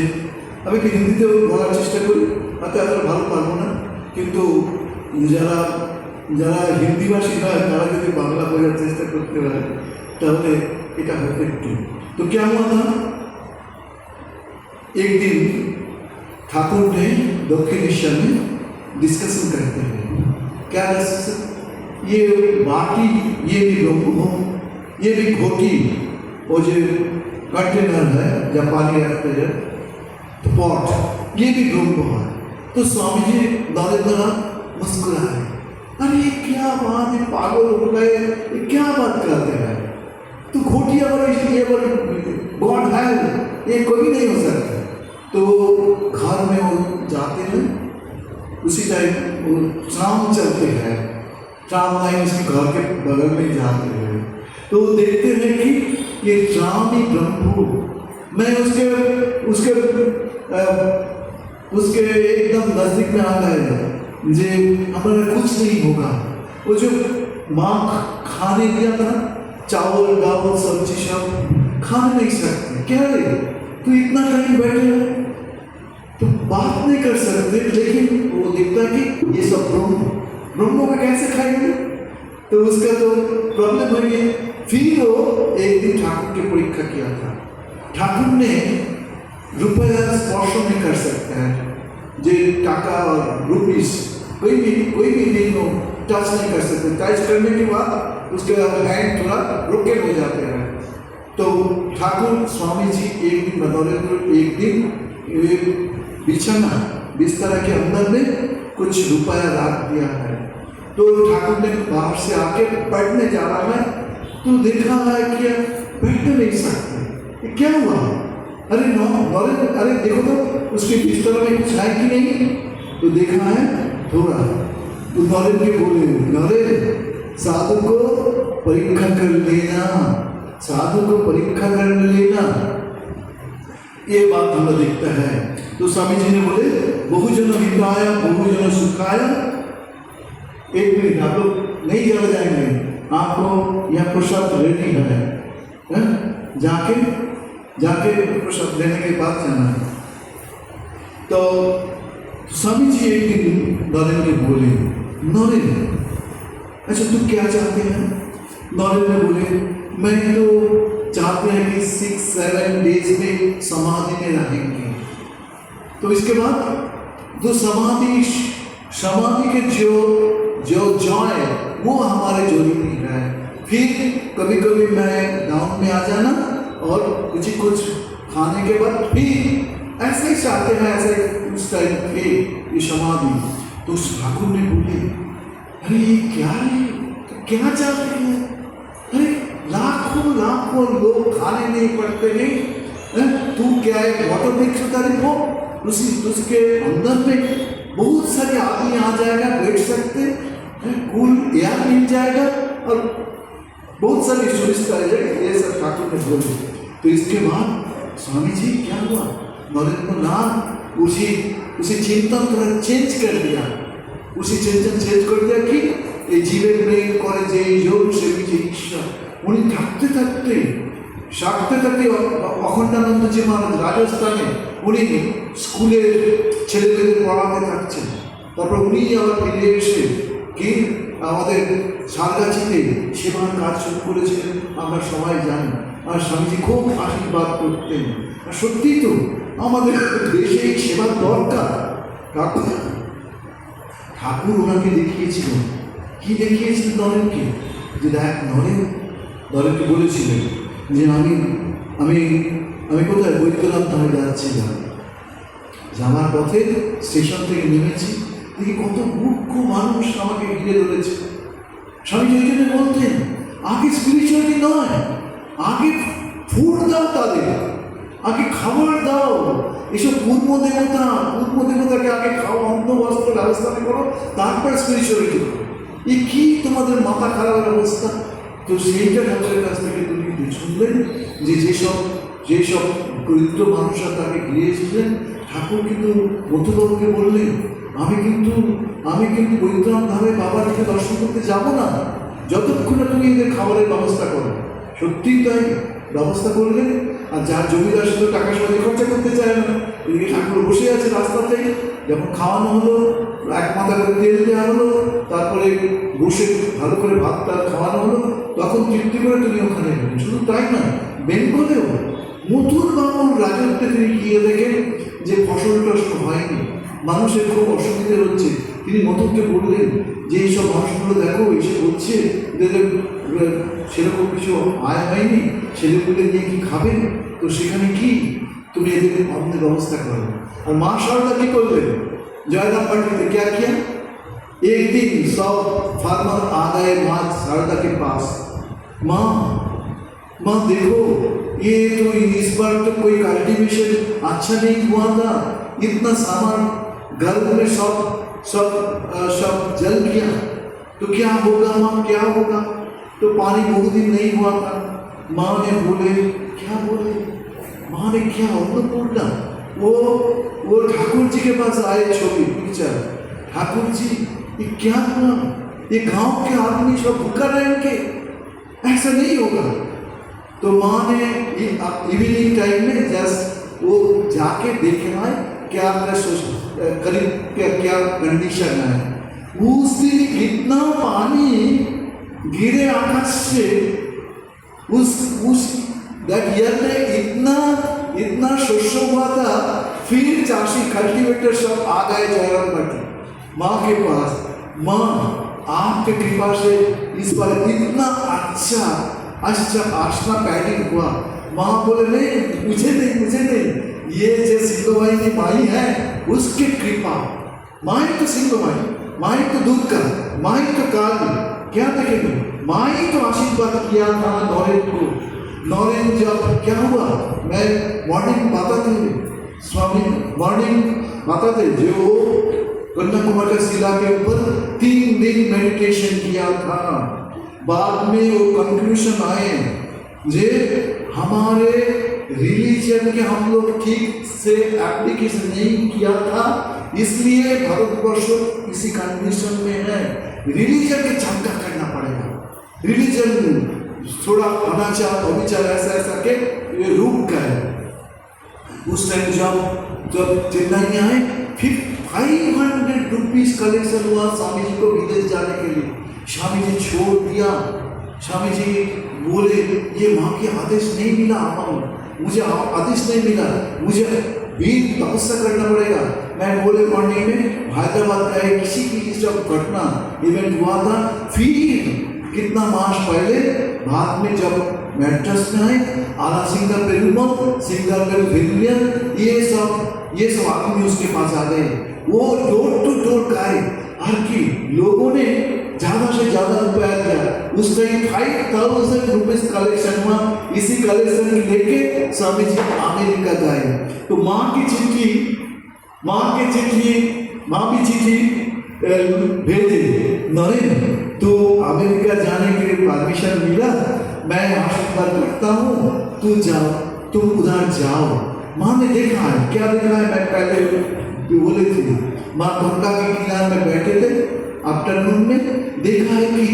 আমি কি হিন্দিতেও বলার চেষ্টা করি, হয়তো এতটা ভালো পারবো না, কিন্তু যারা যারা হিন্দিভাষী নয় তারা যদি বাংলা বোঝার চেষ্টা করতে পারে তাহলে এটা হবে একটু। तो क्या हुआ था, एक दिन ठाकुर ने दक्षिणेश्वर में डिस्कशन करते हैं। क्या डिस्कशन, ये बाटी, ये भी ब्रह्म, ये भी घोटी, वो जो कंटेनर है जब पानी रखते हैं पॉट, ये भी ब्रह्म है। तो स्वामी जी दादा मुस्कुराए, अरे क्या बात है, पागल हो गए, ये क्या बात करते हैं, तो घोटी अगर इसलिए गॉड है, ये कोई नहीं हो सकता। तो घर में वो जाते हैं, उसी टाइम वो ट्राम चलते हैं, ट्राम लाइन उसके घर के बगल में जाते हैं, तो वो देखते हैं कि ये ट्राम ही ब्रह्म, मैं उसके एकदम नजदीक में आ गए, जे हमारा कुछ नहीं होगा। वो जो माँ खाने दिया था, चावल दावल सब्जी सब खा नहीं सकते, क्या है तो इतना टाइम बैठे हैं तो बात नहीं कर सकते, लेकिन वो देखता है कि ये सब ब्रह्मों का कैसे खाएंगे, तो उसका तो प्रॉब्लम है ये। फिर वो एक दिन ठाकुर की परीक्षा किया था, ठाकुर ने रुपया स्पर्श नहीं कर सकता है, जो टाका और रुपीस कोई भी नहीं हो टच नहीं कर सकते, टच करने के बाद उसके हैंड थोड़ा रुके हो जाते हैं। तो ठाकुर स्वामी जी एक दिन एक दिन बिछाना बिस्तर के अंदर में कुछ रुपया रख दिया है, तो ठाकुर ने बाहर से आके पढ़ने जा रहा है, तो देखा है कि बैठ नहीं सकते, क्या हुआ, अरे अरे देखो तो उसके बिस्तर में कुछ है कि नहीं, तो देखा है थोड़ा, तो नरेंद्र के बोले, नरेंद्र साधु को परीक्षा कर लेना, साधु को परीक्षा कर लेना, ये बात हमें देखता है। तो स्वामी जी ने बोले बहुजन हिताय बहुजन सुखाय, एक मिनट आप लोग नहीं चले जाएंगे, आपको यह प्रसाद रेडी है, जाके प्रसाद लेने के बाद जाना है। तो स्वामी जी एक दिन नरेंद्र बोले, नरेंद्र अच्छा तू क्या चाहते हैं, नरेंद्र बोले मैं तो चाहते हैं कि 6-7 डेज में समाधि में रहेंगे, तो इसके बाद जो समाधि के जो जॉय वो हमारे जोड़ी है, फिर कभी कभी मैं गाँव में आ जाना और कुछ खाने के बाद फिर ऐसे ही चाहते हैं, ऐसे उस टाइम थे ये समाधि। तो उस ठाकुर ने बोले अरे ये क्या है, क्या चाहते हैं, अरे लाखों लोग खाने नहीं पड़ते नहीं, तू क्या है वाटर भिक्षुकारी हो, उसके अंदर में बहुत सारे आदमी आ जाएगा, बैठ सकते, कूल एयर मिल जाएगा और बहुत सारी सुविधा आ जाएगी, ये सब ठाकुर ने बोले। तो इसके बाद स्वामी जी क्या हुआ, नरेंद्र नाथ उसी चिंतन थोड़ा चेंज कर दिया, उसी चिंतन चेंज कर दिया कि ये जीवन में करे जे योग से भी ईश्वर, उन्हें থাকতে অখণ্ডানন্দ जी महाराज রাজস্থানে উনি স্কুলের ছেলেদের পড়াতে থাকছেন, তারপর উনি আবার ফিরে এসে কি আমাদের সারগাছিতে সেবার কাজ শুরু করেছিলেন, আমরা সবাই জানি। আর স্বামীজি খুব আশীর্বাদ করতেন, আর সত্যি তো আমাদের দেশে এই সেবার দরকার। ঠাকুর ওনাকে দেখিয়েছিলেন, কি দেখিয়েছিলেন নরেনকে, যে দেখ নরেনকে বলেছিলেন যে আমি আমি আমি কোথায় বৈদ্যনাথ ধামে যাচ্ছিলাম, যাওয়ার পথে স্টেশন থেকে নেমেছি, দেখি কত মূর্খ মানুষ আমাকে ঘিরে ধরেছে। স্বামী ওই জন্য বলতেন আগে স্পিরিচুয়ালিটি নয়, আগে ফুড দাও তাদের, আগে খাবার দাও, এসব পূর্ব দেবতাকে আগে খাও, অন্ন বস্ত্র ব্যবস্থা করো, তারপর স্পিরিচুয়ালিটি করো। এ কি তোমাদের মাথা খারাপের অবস্থা। তো সেইটা ঠাকুরের কাছ থেকে তুমি শুনলেন যে যেসব দরিদ্র মানুষরা তাকে ঘিরে এসেছিলেন ঠাকুর কিন্তু মথুবাবুকে বললেন, আমি কিন্তু বৈদ্যনাথ ধামে বাবাকে দর্শন করতে যাব না যতক্ষণ না তুমি এদের খাবারের ব্যবস্থা করো। সত্যিই তাই ব্যবস্থা করলেন। আর যার জমিদার শুধু টাকা সহজে খরচা করতে চায় না, এদিকে ঠাকুর বসে আছে রাস্তাতেই, যখন খাওয়ানো হলো, এক মাথা করে তেল দেওয়া হলো, তারপরে বসে ভালো করে ভাত টাত খাওয়ানো হলো, তখন তৃপ্তি করে তুমি ওখানে গেলেন। শুধু তাই না, বেঙ্গলেও মথুর বাবুর রাজত্বে তিনি গিয়ে দেখেন যে ফসল টসল হয়নি, মানুষের খুব অসুবিধে হচ্ছে। তিনি মথুরকে বললেন যে এইসব মানুষগুলো দেখো এসে বলছে এদের সেরকম কিছু আয় হয়নি, ছেলেগুলো নিয়ে কি খাবেন, তো সেখানে কি তুমি এদের আমাদের ব্যবস্থা করো। আর মা সারদা কি করলেন, জয়রাম पार्टी क्या किया, एक दिन 100 फार्मर आ गए माँ शारदा के पास। माँ देखो ये तो इस बार तो कोई कल्टीवेशन अच्छा नहीं हुआ था, इतना सामान घर में सब जल गया, तो क्या होगा माँ, क्या होगा, तो पानी बहुत दिन नहीं हुआ था। माँ ने बोले, क्या बोले, माँ ने क्या अन्नपूर्णा, वो ठाकुर जी के पास आए, छवि पिक्चर, ठाकुर जी ये क्या हुआ, ये गांव के आदमी सब भूखा रहेंगे, ऐसा नहीं होगा। तो माँ ने इवनिंग टाइम में जस्ट वो जाके देखना है क्या करीब क्या कंडीशन है। उस दिन इतना पानी गिरे आकाश से, उस दैट ईयर में इतना शोषण हुआ था। फिर चाषी कल्टीवेटर सब आ गए जयराम पार्टी माँ के पास। माँ आपके कृपा से इस बार इतना अच्छा आशना पैडिंग हुआ। माँ बोले नहीं, मुझे नहीं, ये जो सिंधुबाई की माई है उसकी कृपा। माई तो सिंधुबाई, माई तो दूध का, माई तो काली, क्या देखेंगे, माई तो आशीर्वाद किया था नौरेन जब क्या हुआ, मैं मॉर्निंग बताते स्वामी मॉर्निंग बताते जो कन्याकुमारी का शिला के ऊपर 3 दिन मेडिटेशन किया था। बाद में वो कंक्लूशन आए जे हमारे रिलीजन के हम लोग ठीक से एप्लीकेशन नहीं किया था, इसलिए भारतवर्ष इसी कंडीशन में है। रिलीजन के चमका करना पड़ेगा, रिलीजन थोड़ा अनाचार अविचार ऐसा के ये रुक गए। उस टाइम जब चेन्नई में आए, फिर 500 रुपीज कलेक्शन हुआ स्वामी जी को विदेश जाने के लिए। स्वामी जी छोड़ दिया। स्वामी जी बोले ये माँ के आदेश नहीं मिला, मुझे आदेश नहीं मिला, मुझे भी तपस्या करना पड़ेगा। मैं बोले मॉर्निंग में हैदराबाद गए, किसी जब घटना इवेंट हुआ था, फिर कितना मास पहले बाद में जब मैट्रस में आए, आला सिंगर पेरुमल, सिंगर पेरुविलियन, ये सब आदमी उसके पास आ गए। वो डोर टू डोर गए, हर की लोगों ने ज़्यादा से ज़्यादा रुपया दिया। उस टाइम 5000 रुपीज कलेक्शन हुआ। इसी कलेक्शन लेके स्वामी जी अमेरिका गए। तो माँ भी चिट्ठी भेजे, नरेन तो अमेरिका जाने के लिए परमिशन मिला, मैं आशीर्वाद करता हूँ, तुम उधर जाओ। माँ ने देखा है, क्या देखा है, मैं पहले बोले थे, माँ गंगा के किनारे में बैठे थे, आफ्टरनून में देखा है कि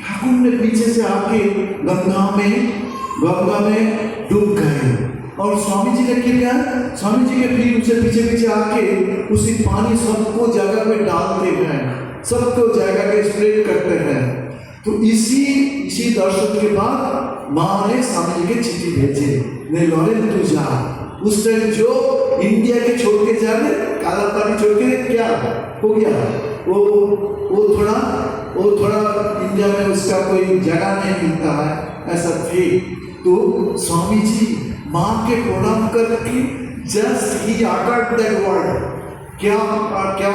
ठाकुर ने पीछे से आके गंगा में डूब गए। और स्वामी जी ने क्या किया, स्वामी जी के फिर उसे पीछे आके उसी पानी सबको जगह पे डालते हैं, सबको जगह पे स्प्रेड करते हैं। तो इसी दर्शन के बाद माँ ने स्वामी जी के चिट्ठी भेजे, ने लॉरेन तू जा। उस टाइम जो इंडिया के छोड़ के जाने, काला पानी छोड़ के क्या हो गया, वो थोड़ा इंडिया में उसका कोई जगह नहीं मिलता है, ऐसा थे। तो स्वामी जी माँ के प्रणाम करके जस्ट ही अटर्ड दैट वर्ड, क्या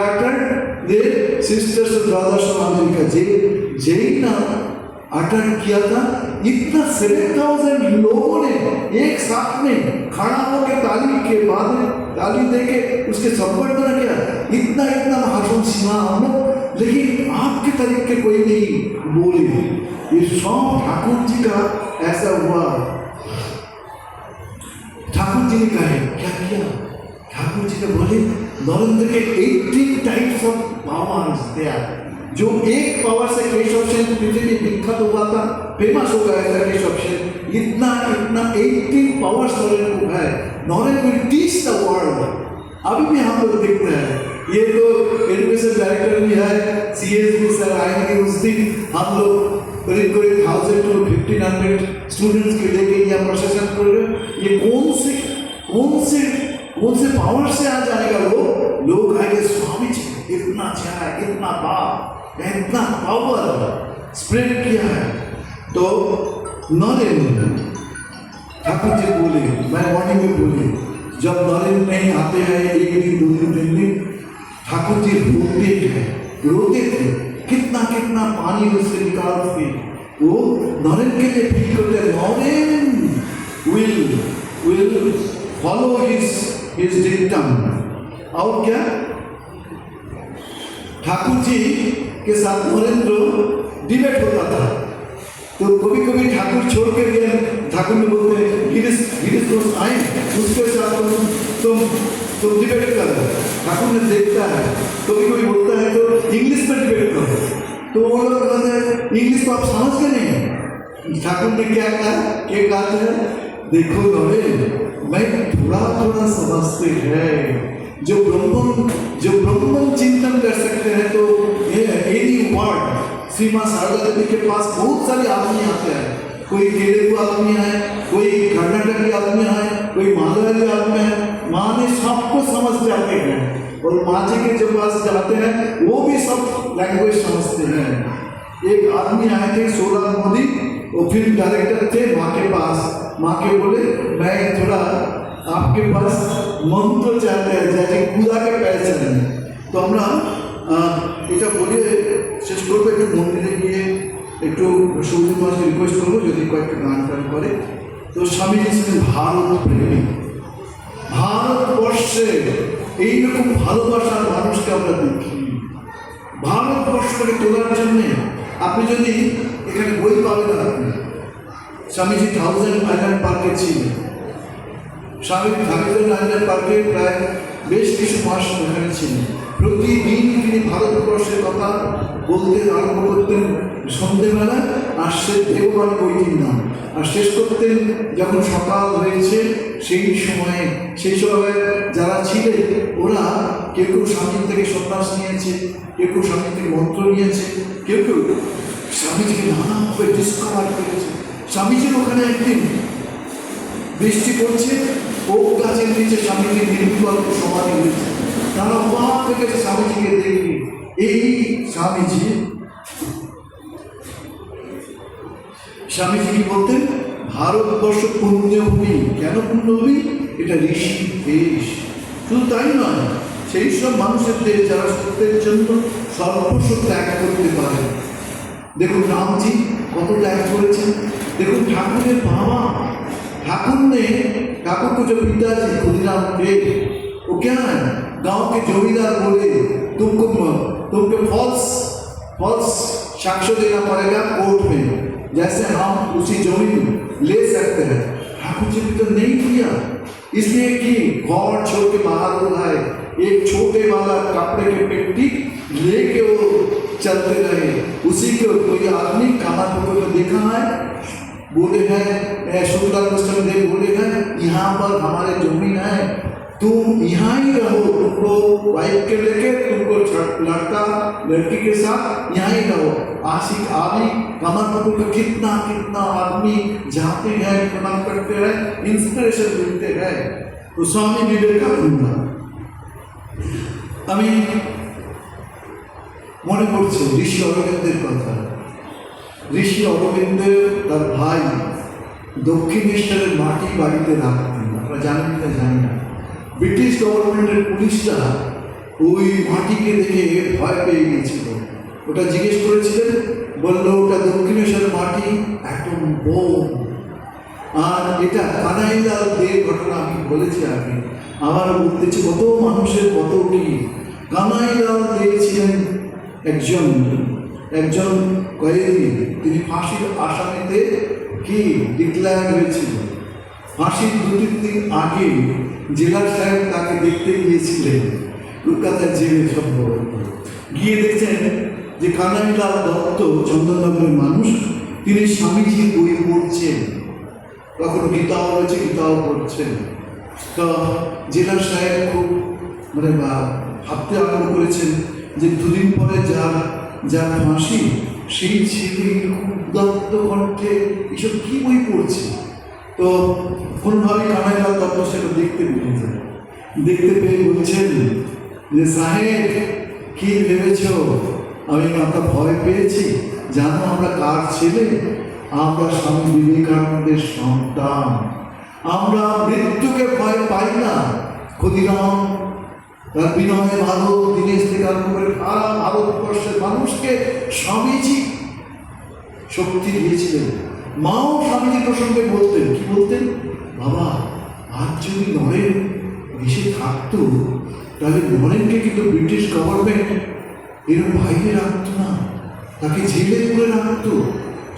uttered, the sisters and brothers of America जय ना अटर्ड किया था। इतना 7000 लोगों ने एक साथ में खड़ा होकर ताली दे के उसके संबर्धना किया। इतना भाषण सुना हम लोग, लेकिन आपके तरीके कोई नहीं बोले। ये सब ठाकुर जी का ऐसा हुआ। ठाकुर जी ने कहा क्या किया, ठाकुर जी ने बोले नरेंद्र के 18 टाइप्स ऑफ पावर्स देयर, जो एक पावर से केशव सेन पृथ्वी विख्यात हुआ था, फेमस हो गया था केशव सेन, इतना 18 पावर्स नरेंद्र को है। Narendra will teach the world. अभी भी हम लोग देखते हैं, ये तो एजुकेशन डायरेक्टर भी है, CSB सर आएंगे उस दिन, हम लोग करीब 1000 to 1500 स्टूडेंट्स के लेके यहाँ प्रोसेसन कर रहे हैं। ये कौन से पावर से आ जाएगा लोग आएंगे, स्वामी जी इतना अच्छा है, इतना पावर स्प्रेड किया है। तो नरेंद्र ठाकुर जी बोले, मैं मॉर्निंग में बोले, जब नरेंद्र नहीं आते हैं 1 दिन 2 दिन 3 दिन, ठाकुर जी रोते थे, कितना पानी उससे निकालते। वो नरेंद्र के लिए फील करते, Narendra will follow his dictum। और क्या, ठाकुर जी के साथ नरेंद्र डिबेट होता था, तो कभी ठाकुर छोड़ के गए, ठाकुर ने बोलते गिरीश दोस्त आए, उसके साथ तुम डिबेट करो। ठाकुर ने देखता है, कभी बोलता है तो इंग्लिश में डिबेट करो, तो वो लोग कहते हैं इंग्लिश तो आप समझ के नहीं। ठाकुर ने क्या कहा है, देखो नरेंद्र, मैं थोड़ा समझते हैं, जो ब्रह्म चिंतन कर सकते हैं, तो ये एनी वर्ड, सीमा शारदा देवी के पास बहुत सारे आदमी आते हैं, कोई तेलुगु आदमी है, कोई कर्नाटकी आदमी है, कोई मालवाड़ी आदमी है, माँ ने सबको समझ जाते हैं, और माँ जी के जब पास जाते हैं वो भी सब लैंग्वेज समझते हैं। एक आदमी आए थे सोलह मोदी, वो फिल्म डायरेक्टर थे, माँ के पास, माँ के बोले मैं थोड़ा आपके पास मंत्र चाहते हैं, जैसे खुदा के पैर चले। तो আমরা এটা বলে শেষ করবো, একটু মন্দিরে গিয়ে একটু সৌদি মাসকে রিকোয়েস্ট করবো যদি কয়েকটা গান টান করে। তো স্বামীজি ছিলেন ভারত প্রেমী, ভারতবর্ষে এইরকম ভালোবাসার মানুষকে আমরা দেখি। ভারতবর্ষকে তোলার জন্যে আপনি যদি এখানে বই পাবেন, আপনি স্বামীজি 1000 আইল্যান্ড পার্কে ছিলেন, স্বামীজি 1000 আইল্যান্ড পার্কে প্রায় বেশ কিছু মাস ওখানে ছিলেন। প্রতিদিন তিনি ভারতবর্ষের কথা বলতে আরম্ভ করতেন সন্ধ্যেবেলা, আর সে দেববাণী বইটির নাম, আর শেষ করতেন যখন সকাল হয়েছে। সেই সময়ে যারা ছিলেন ওরা কেউ স্বামীর থেকে সন্ন্যাস নিয়েছে, কেউ স্বামীর থেকে মন্ত্র নিয়েছে, কেউ স্বামীজিকে নানাভাবে ডিসকভার করেছে। স্বামীজির ওখানে একদিন বৃষ্টি পড়ছে, ওক গাছের নিচে স্বামীজির নির্বিকল্প সমাধি হয়েছে। তারা অবাক হয়ে গেছে স্বামীজিকে দেখে। এই স্বামীজি কি বলতেন, ভারতবর্ষ পুণ্যভূমি। কেন পুণ্যভূমি? এটা ঋষি দেশ। শুধু তাই নয়, সেই সব মানুষের দেশ যারা সত্যের জন্য সর্বস্ব ত্যাগ করতে পারে। দেখুন রামজি কত ত্যাগ করেছেন। देखो ठाकुर ने बाबा, ठाकुर को जो पिताजी खुदीराम थे, वो क्या है, गांव के जमींदार बोले तुमको फॉल्स साक्ष्य देना पड़ेगा कोर्ट में, जैसे हम उसी जमीन ले सकते हैं। ठाकुर जी ने तो नहीं किया, इसलिए कि घर छोड़ के बाहर बुलाए, एक छोटे वाला कपड़े के पेटी लेके वो चलते रहे। उसी को कोई आदमी कामापुर को देखा है, बोले हैं शुक्ला गोस्वामी देव बोले हैं यहाँ पर हमारे जमीन है, तुम यहाँ ही रहो, तुमको वाइफ के लेके तुमको लड़का लड़की के साथ यहाँ ही रहो। आशिक आदि कामापुर को कितना आदमी जाते हैं, प्रणाम करते हैं, इंस्पिरेशन मिलते हैं। तो स्वामी विवेकानंद আমি মনে পড়ছে ঋষি অরবিন্দের কথা। ঋষি অরবিন্দ তার ভাই দক্ষিণেশ্বরের মাটি বাড়িতে রাখতেন, আপনারা জানেন না জানি না। ব্রিটিশ গভর্নমেন্টের পুলিশরা ওই মাটিকে দেখে ভয় পেয়ে গিয়েছিল। ওটা জিজ্ঞেস করেছিলেন, বললো ওটা দক্ষিণেশ্বরের মাটি, অ্যাটম বোম। আর এটা কানাইলাল দে ঘটনা আমি বলেছি আগে, আবার বলতেছি কত মানুষের কত কি। কানাইলাল দে ছিলেন একজন কয়েদি, তিনি ফাঁসির আসামিতে কি ডিক্লেয়ার হয়েছিল। ফাঁসির 2-3 দিন আগে জেলা সাহেব তাকে দেখতে গিয়েছিলেন কলকাতার জেলে সম্ভবত। গিয়ে দেখছেন যে কানাইলাল দত্ত চন্দননগরের মানুষ, তিনি স্বামীজির বই পড়ছেন, কখনো গীতাও রয়েছে, গীতাও পড়ছেন। তো জেলা সাহেব খুব মানে ভাবতে আরম্ভ করেছেন যে দুদিন পরে যার ফাঁসি, সেই ছেলে খুব উদাত্ত কণ্ঠে এসব কী বই পড়ছে। তো কোনোভাবে কানাইলাল দত্ত সেটা দেখতে পেয়েছেন। দেখতে পেয়ে বলছেন যে সাহেব, কি ভেবেছ আমি মাথা ভয় পেয়েছি? জানো আমরা কার ছেলে? আমরা স্বামী বিবেকানন্দের সন্তান। আমরা মৃত্যুকে ভয় পাই না। ক্ষুদিরাম তার বিনয় মাধব দীনেশ থেকে আরম্ভ করে সারা ভারতবর্ষের মানুষকে স্বামীজি শক্তি দিয়েছিলেন। মাও স্বামীজি প্রসঙ্গে বলতেন, কি বলতেন? বাবা, আজ যদি নরেন দেশে থাকতো তাহলে নরেনকে কিন্তু ব্রিটিশ গভর্নমেন্ট এরকম বাইরে রাখতো না, তাকে জেলে করে রাখতো।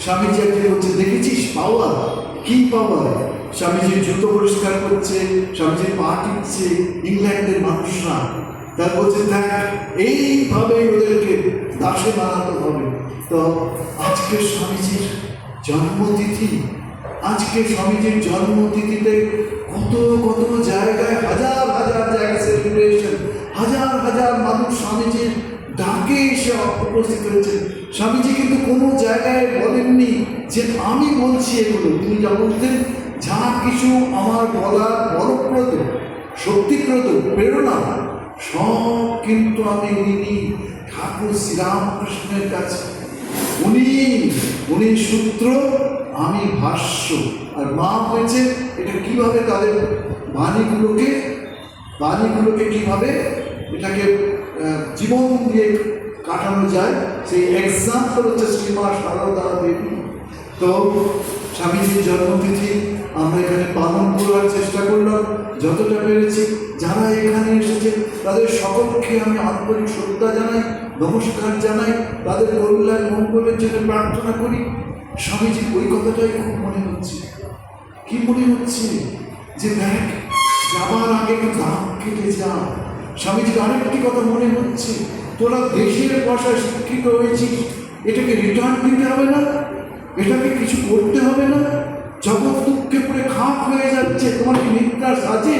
স্বামীজি একদিন বলছে, দেখেছিস পাওয়ার, কি পাওয়ার? স্বামীজির জুতো পরিষ্কার করছে, স্বামীজির পা টিপছে ইংল্যান্ডের মানুষরা। তার বলছে, দেখ এইভাবে ওদেরকে দাসে বানাতে হবে। তো আজকে স্বামীজির জন্মতিথি, আজকে স্বামীজির জন্মতিথিতে কত কত জায়গায় হাজার হাজার জায়গায় সেলিব্রেশন, হাজার হাজার মানুষ স্বামীজির ডাকে এসে উপস্থিত হয়েছেন। স্বামীজি কিন্তু কোনো জায়গায় বলেননি যে আমি বলছি এগুলো। তিনি যা বলতেন, যা কিছু আমার বলার বলপ্রদ, শক্তিপ্রদ, প্রেরণা, সব কিন্তু আমি নিই ঠাকুর শ্রীরামকৃষ্ণের কাছে। উনি সূত্র, আমি ভাষ্য। আর মা হয়েছে এটা কিভাবে তাদের বাণীগুলোকে কিভাবে এটাকে জীবন দিয়ে কাটানো যায়, সেই এক্সাম্পল হচ্ছে শ্রীমা সারদা দেবী। তো স্বামীজির জন্মতিথি আমরা এখানে পালন করার চেষ্টা করলাম যতটা পেরেছি। যারা এখানে এসেছে তাদের সকলকে আমি আন্তরিক শ্রদ্ধা জানাই, নমস্কার জানাই, তাদের কল্যাণ মঙ্গলের জন্য প্রার্থনা করি। স্বামীজির ওই কথাটাই খুব মনে হচ্ছে। কি মনে হচ্ছে? যে দেখ, যাবার আগে দাম কেটে যা। স্বামীজির আরেকটি কথা মনে হচ্ছে, তোরা দেশের ভাষায় শিক্ষিত হয়েছিস, এটাকে রিটার্ন দিতে হবে না, এটাকে কিছু করতে হবে না। জগৎ দুঃখে পড়ে খাপ হয়ে যাচ্ছে, তোমার কি নিদ্রা সাজে?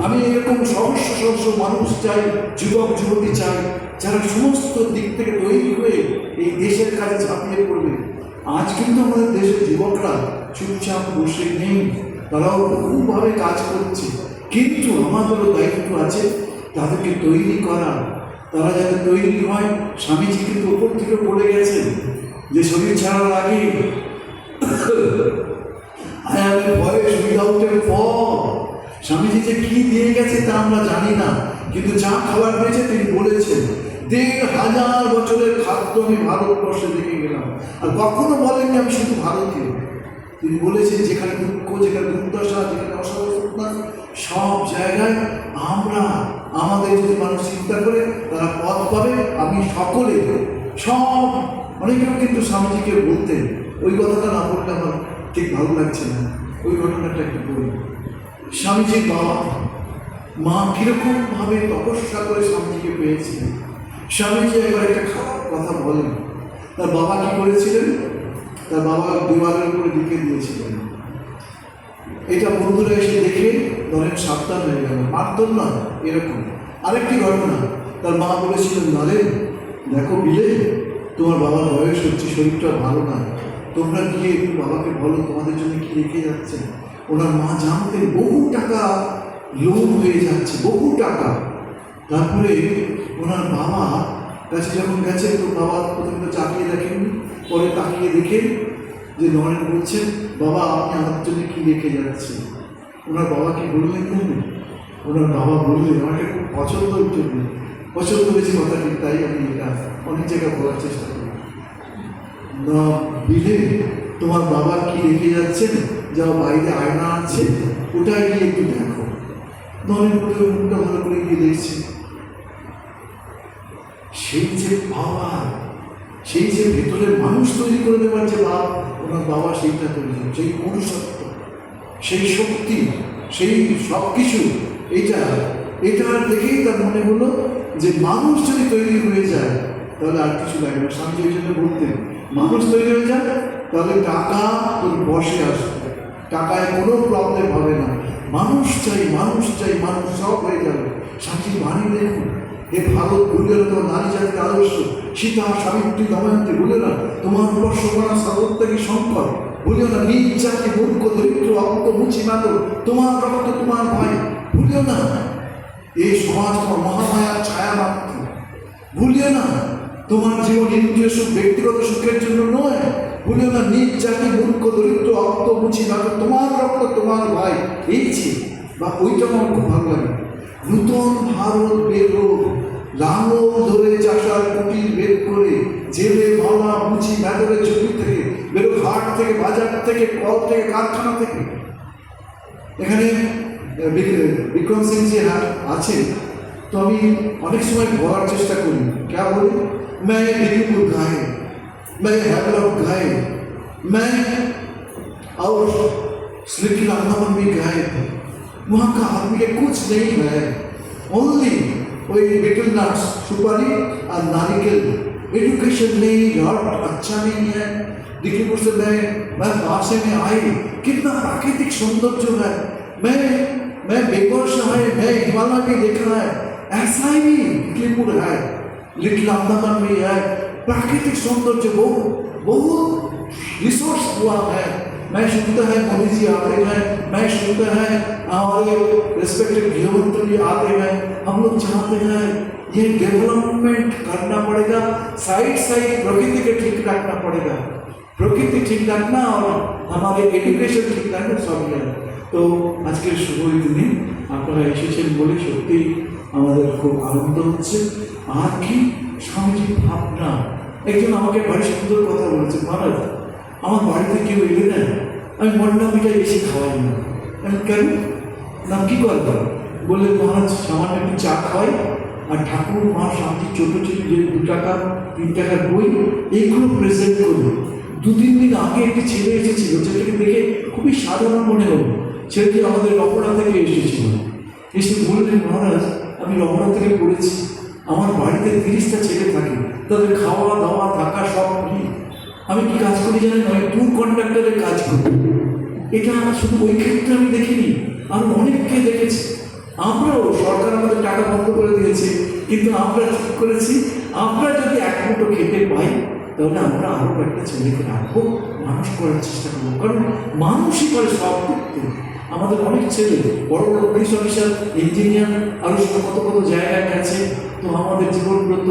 আমি এরকম সহস্র মানুষ চাই, যুবক যুবতী চাই, যারা সমস্ত দিক থেকে তৈরি হয়ে এই দেশের কাজে ঝাঁপিয়ে পড়বে। আজ কিন্তু আমাদের দেশের যুবকরা চুপচাপ বসে নেই, তারাও বহুভাবে কাজ করছে, কিন্তু আমাদেরও দায়িত্ব আছে তাদেরকে তৈরি করা। তারা যাতে তৈরি হয়, স্বামীজি কিন্তু ওপর থেকে পড়ে গেছেন যে শরীর ছাড়ার আগে স্বামীজি যে কি দিয়ে গেছে তা আমরা জানি না, কিন্তু যা খাবার হয়েছে তিনি বলেছেন ১,৫০০ বছরের খাদ্য আমি ভারতবর্ষে দেখে গেলাম। আর কখনো বলেননি আমি শুধু ভারতীয়, তিনি বলেছেন যেখানে দুঃখ, যেখানে দুর্দশা, যেখানে অসহযোগিতা, সব জায়গায় আমাদের যদি মানুষ চিন্তা করে তারা পথ পাবে। আমি সকলে সব অনেকেও কিন্তু স্বামীজিকে বলতেন, ওই কথাটা না বললে আমার ঠিক ভালো লাগছে না, ওই ঘটনাটা একটু বলি। স্বামীজির মা কীরকমভাবে তপস্যা করে স্বামীজিকে পেয়েছিলেন। স্বামীজি একবার একটা খারাপ কথা বলেন, তার বাবা কী করেছিলেন, তার বাবা দেওয়ালের উপরে লিখে দিয়েছিলেন। এটা বন্ধুরা এসে দেখে ধরেন সাবধান হয়ে গেল, মারধর না, এরকম। আরেকটি ঘটনা, তার মা বলেছিলেন, নরেন দেখো বিলে, তোমার বাবার বয়স হচ্ছে, শরীরটা ভালো না, তোমরা গিয়ে একটু বাবাকে বলো তোমাদের জন্য কি রেখে যাচ্ছে। ওনার মা জানতেন বহু টাকা লোন হয়ে যাচ্ছে, বহু টাকা। তারপরে ওনার বাবা কাছে যখন গেছে, তো বাবা প্রথমে চাকিয়ে দেখেননি, পরে তাকিয়ে দেখেন যে নরেন বলছেন, বাবা আপনি আমার জন্য কী রেখে যাচ্ছেন। ওনার বাবা কি বললেন জানেন? ওনার বাবা বললেন, আমাকে খুব পছন্দ হয়েছে কথাটি, তাই আমি এটা অনেক জায়গায় বলার চেষ্টা করি। না বিলে, তোমার বাবা কি রেখে যাচ্ছেন, যা বাইরে আয়না আছে ওটাই গিয়ে একটু দেখো। নরেন করে মুখটা ভালো করে গিয়ে দেখছে, সেই যে পাওয়ার, সেই যে ভেতরের মানুষ তৈরি করে দেওয়ার যে ওনার বাবা সেইটা তৈরি, সেই পুরুষত্ব, সেই শক্তি সেই সব কিছু এটা দেখেই তার মনে হলো যে মানুষ যদি তৈরি হয়ে যায় তাহলে আর কিছু লাগে না। স্বামীজি ওই জন্য বলতেন, মানুষ তৈরি হয়ে যায় তাহলে টাকা তোর বসে আসবে, টাকায় কোনো প্রবলেম হবে না। মানুষ চাই, মানুষ চাই, মানুষ সব হয়ে যাবে। স্বামীজির বাণী দেখুন, হে ভারত, ভুলে না তোমার নারী জাতির আদর্শ, সীতা সাবিত্রী দময়ন্তী ভুলে না, তোমার উপর শোভনা সর্বত্যাগী শঙ্কর, ভুলিও না নিজ জাতি মূর্খ দরিদ্র অন্ত মুচি মাতো, তোমার রক্ত তোমার ভাই, ভুলিও না এই সমাজ তোমার মহামায়ার ছায়া মাত্র, ভুলিও না তোমার জীবন ইন্দ্রিয় সুখ ব্যক্তিগত সুখের জন্য নয়, ভুলিও না নিজ জাতি মূর্খ দরিদ্র অন্ত মুচি মাতো, তোমার রক্ত তোমার ভাই। এই যে বা ওইটা আমার খুব ভালো লাগে, নূতন ভারত বেরো, লাঙল ধরে চাষার কুটির বের করে, জেলে ভালা মুচি ভেতরে চুপি থেকে বেরো, হাট থেকে, বাজার থেকে, কল থেকে, কারখানা থেকে। এখানে বিক্রম সিং জি আছেন, তো আমি অনেক সময় বলার চেষ্টা করি, क्या বলি, मैं दिलीपुर गाय, मैं हैवलॉक गाय, मैं और स्लिटी अंडमान भी गाय थे। वहाँ का आदमी के कुछ नहीं है, ओनली वही लिटिल नट्स, सुपारी और नारिकेल। एजुकेशन नहीं, रॉड अच्छा नहीं है। दिल्लीपुर से मैं वहाँ से मैं आई, कितना प्राकृतिक सौंदर्य है। मैं बेगोश है, मैं हिमालय भी देखा है, ऐसा ही दिल्लीपुर है, लिटिल अंडमान भी है। प्राकृतिक सौंदर्य बहुत रिसोर्स हुआ है। मैं सुनता है मोदी जी आते हैं, मैं सुनता है हमारे रिस्पेक्टेड गृहमंत्री जी आते हैं। हम लोग चाहते हैं ये डेवलपमेंट करना पड़ेगा, साइड प्रकृति के ठीक रखना पड़ेगा, प्रकृति ठीक रखना और हमारे एजुकेशन ठीक रखना सब है। तो আজকের শুভ দিনে আপনারা এসেছেন বলে সত্যি আমাদের খুব আনন্দ হচ্ছে। আর কি স্বামীজির ভাবনা, একজন আমাকে বাড়ি সুন্দর কথা বলেছে, মহারাজ আমার বাড়িতে কেউ এলে না আমি মন্ডা মিঠাই বেশি খাওয়াই না। আমি কেন না কী করতাম বললে, মহারাজ সামান্য একটু চা খাওয়াই আর ঠাকুর মা শান্তি ছোটো ছোটো যে 2 টাকা 3 টাকার বই এইগুলো প্রেজেন্ট করবো। 2-3 দিন আগে একটি ছেলে এসেছিল, ছেলেকে দেখে খুবই সাধারণ মনে হলো। ছেলেটি আমাদের রমনা থেকে এসেছিল, এসে বললেন, মহারাজ আমি রমনা থেকে পড়েছি, আমার বাড়িতে 30টা ছেলে থাকে, তাদের খাওয়া দাওয়া থাকা সব ফ্রি। আমি কি কাজ করি জানেন, আমি ট্যুর কন্ডাক্টরের কাজ করি। এটা আমার শুধু ওই ক্ষেত্রে আমি দেখিনি, আমি অনেককে দেখেছি। আমরাও, সরকার আমাদের টাকা বন্ধ করে দিয়েছে, কিন্তু আমরা ঠিক করেছি আমরা যদি এক মুঠো খেতে পাই তাহলে আমরা আরও একটা ছেলেকে রাখবো, মানুষ করার চেষ্টা করবো। কারণ মানুষই করে সব করতে। আমাদের অনেক ছেলে বড় বড় পুলিশ অফিসার, ইঞ্জিনিয়ার, আরও কত জায়গায় গেছে। তো আমাদের জীবনব্রত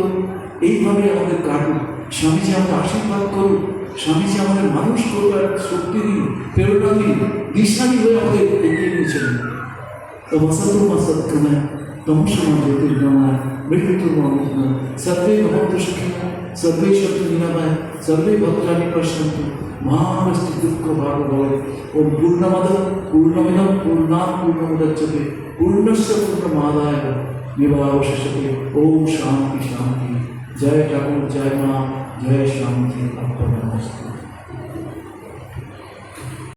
এইভাবে আমাদের কাটুক। স্বামীজি আমাদের আশীর্বাদ করুক, স্বামীজি আমাদের মানুষ করবার শক্তি দিন, প্রেরণা দিন, দিশারি হয়ে আমাদের এগিয়ে নিয়েছিলেন। তো মসাতুমা সৎকামায় তমসমা জ্যোতির্গমায় মৃত্যুর্মা সর্বে ভবন্তু সুখিনা সর্বে সন্তু নিরাময় সর্বে ভদ্রাণি পশ্যন্তু মা কষ্টি দুঃখ ভাগ ভয়। ওম পূর্ণমদ পূর্ণমিদম পূর্ণাৎ পূর্ণমুদচ্যতে পূর্ণস্য পূর্ণমাদায় মেবাবশিষ্যতে। ওম শান্তি শান্তি। জয় ঠাকুর, জয় মা, জয় শান্তি। আপনার নমস্কার।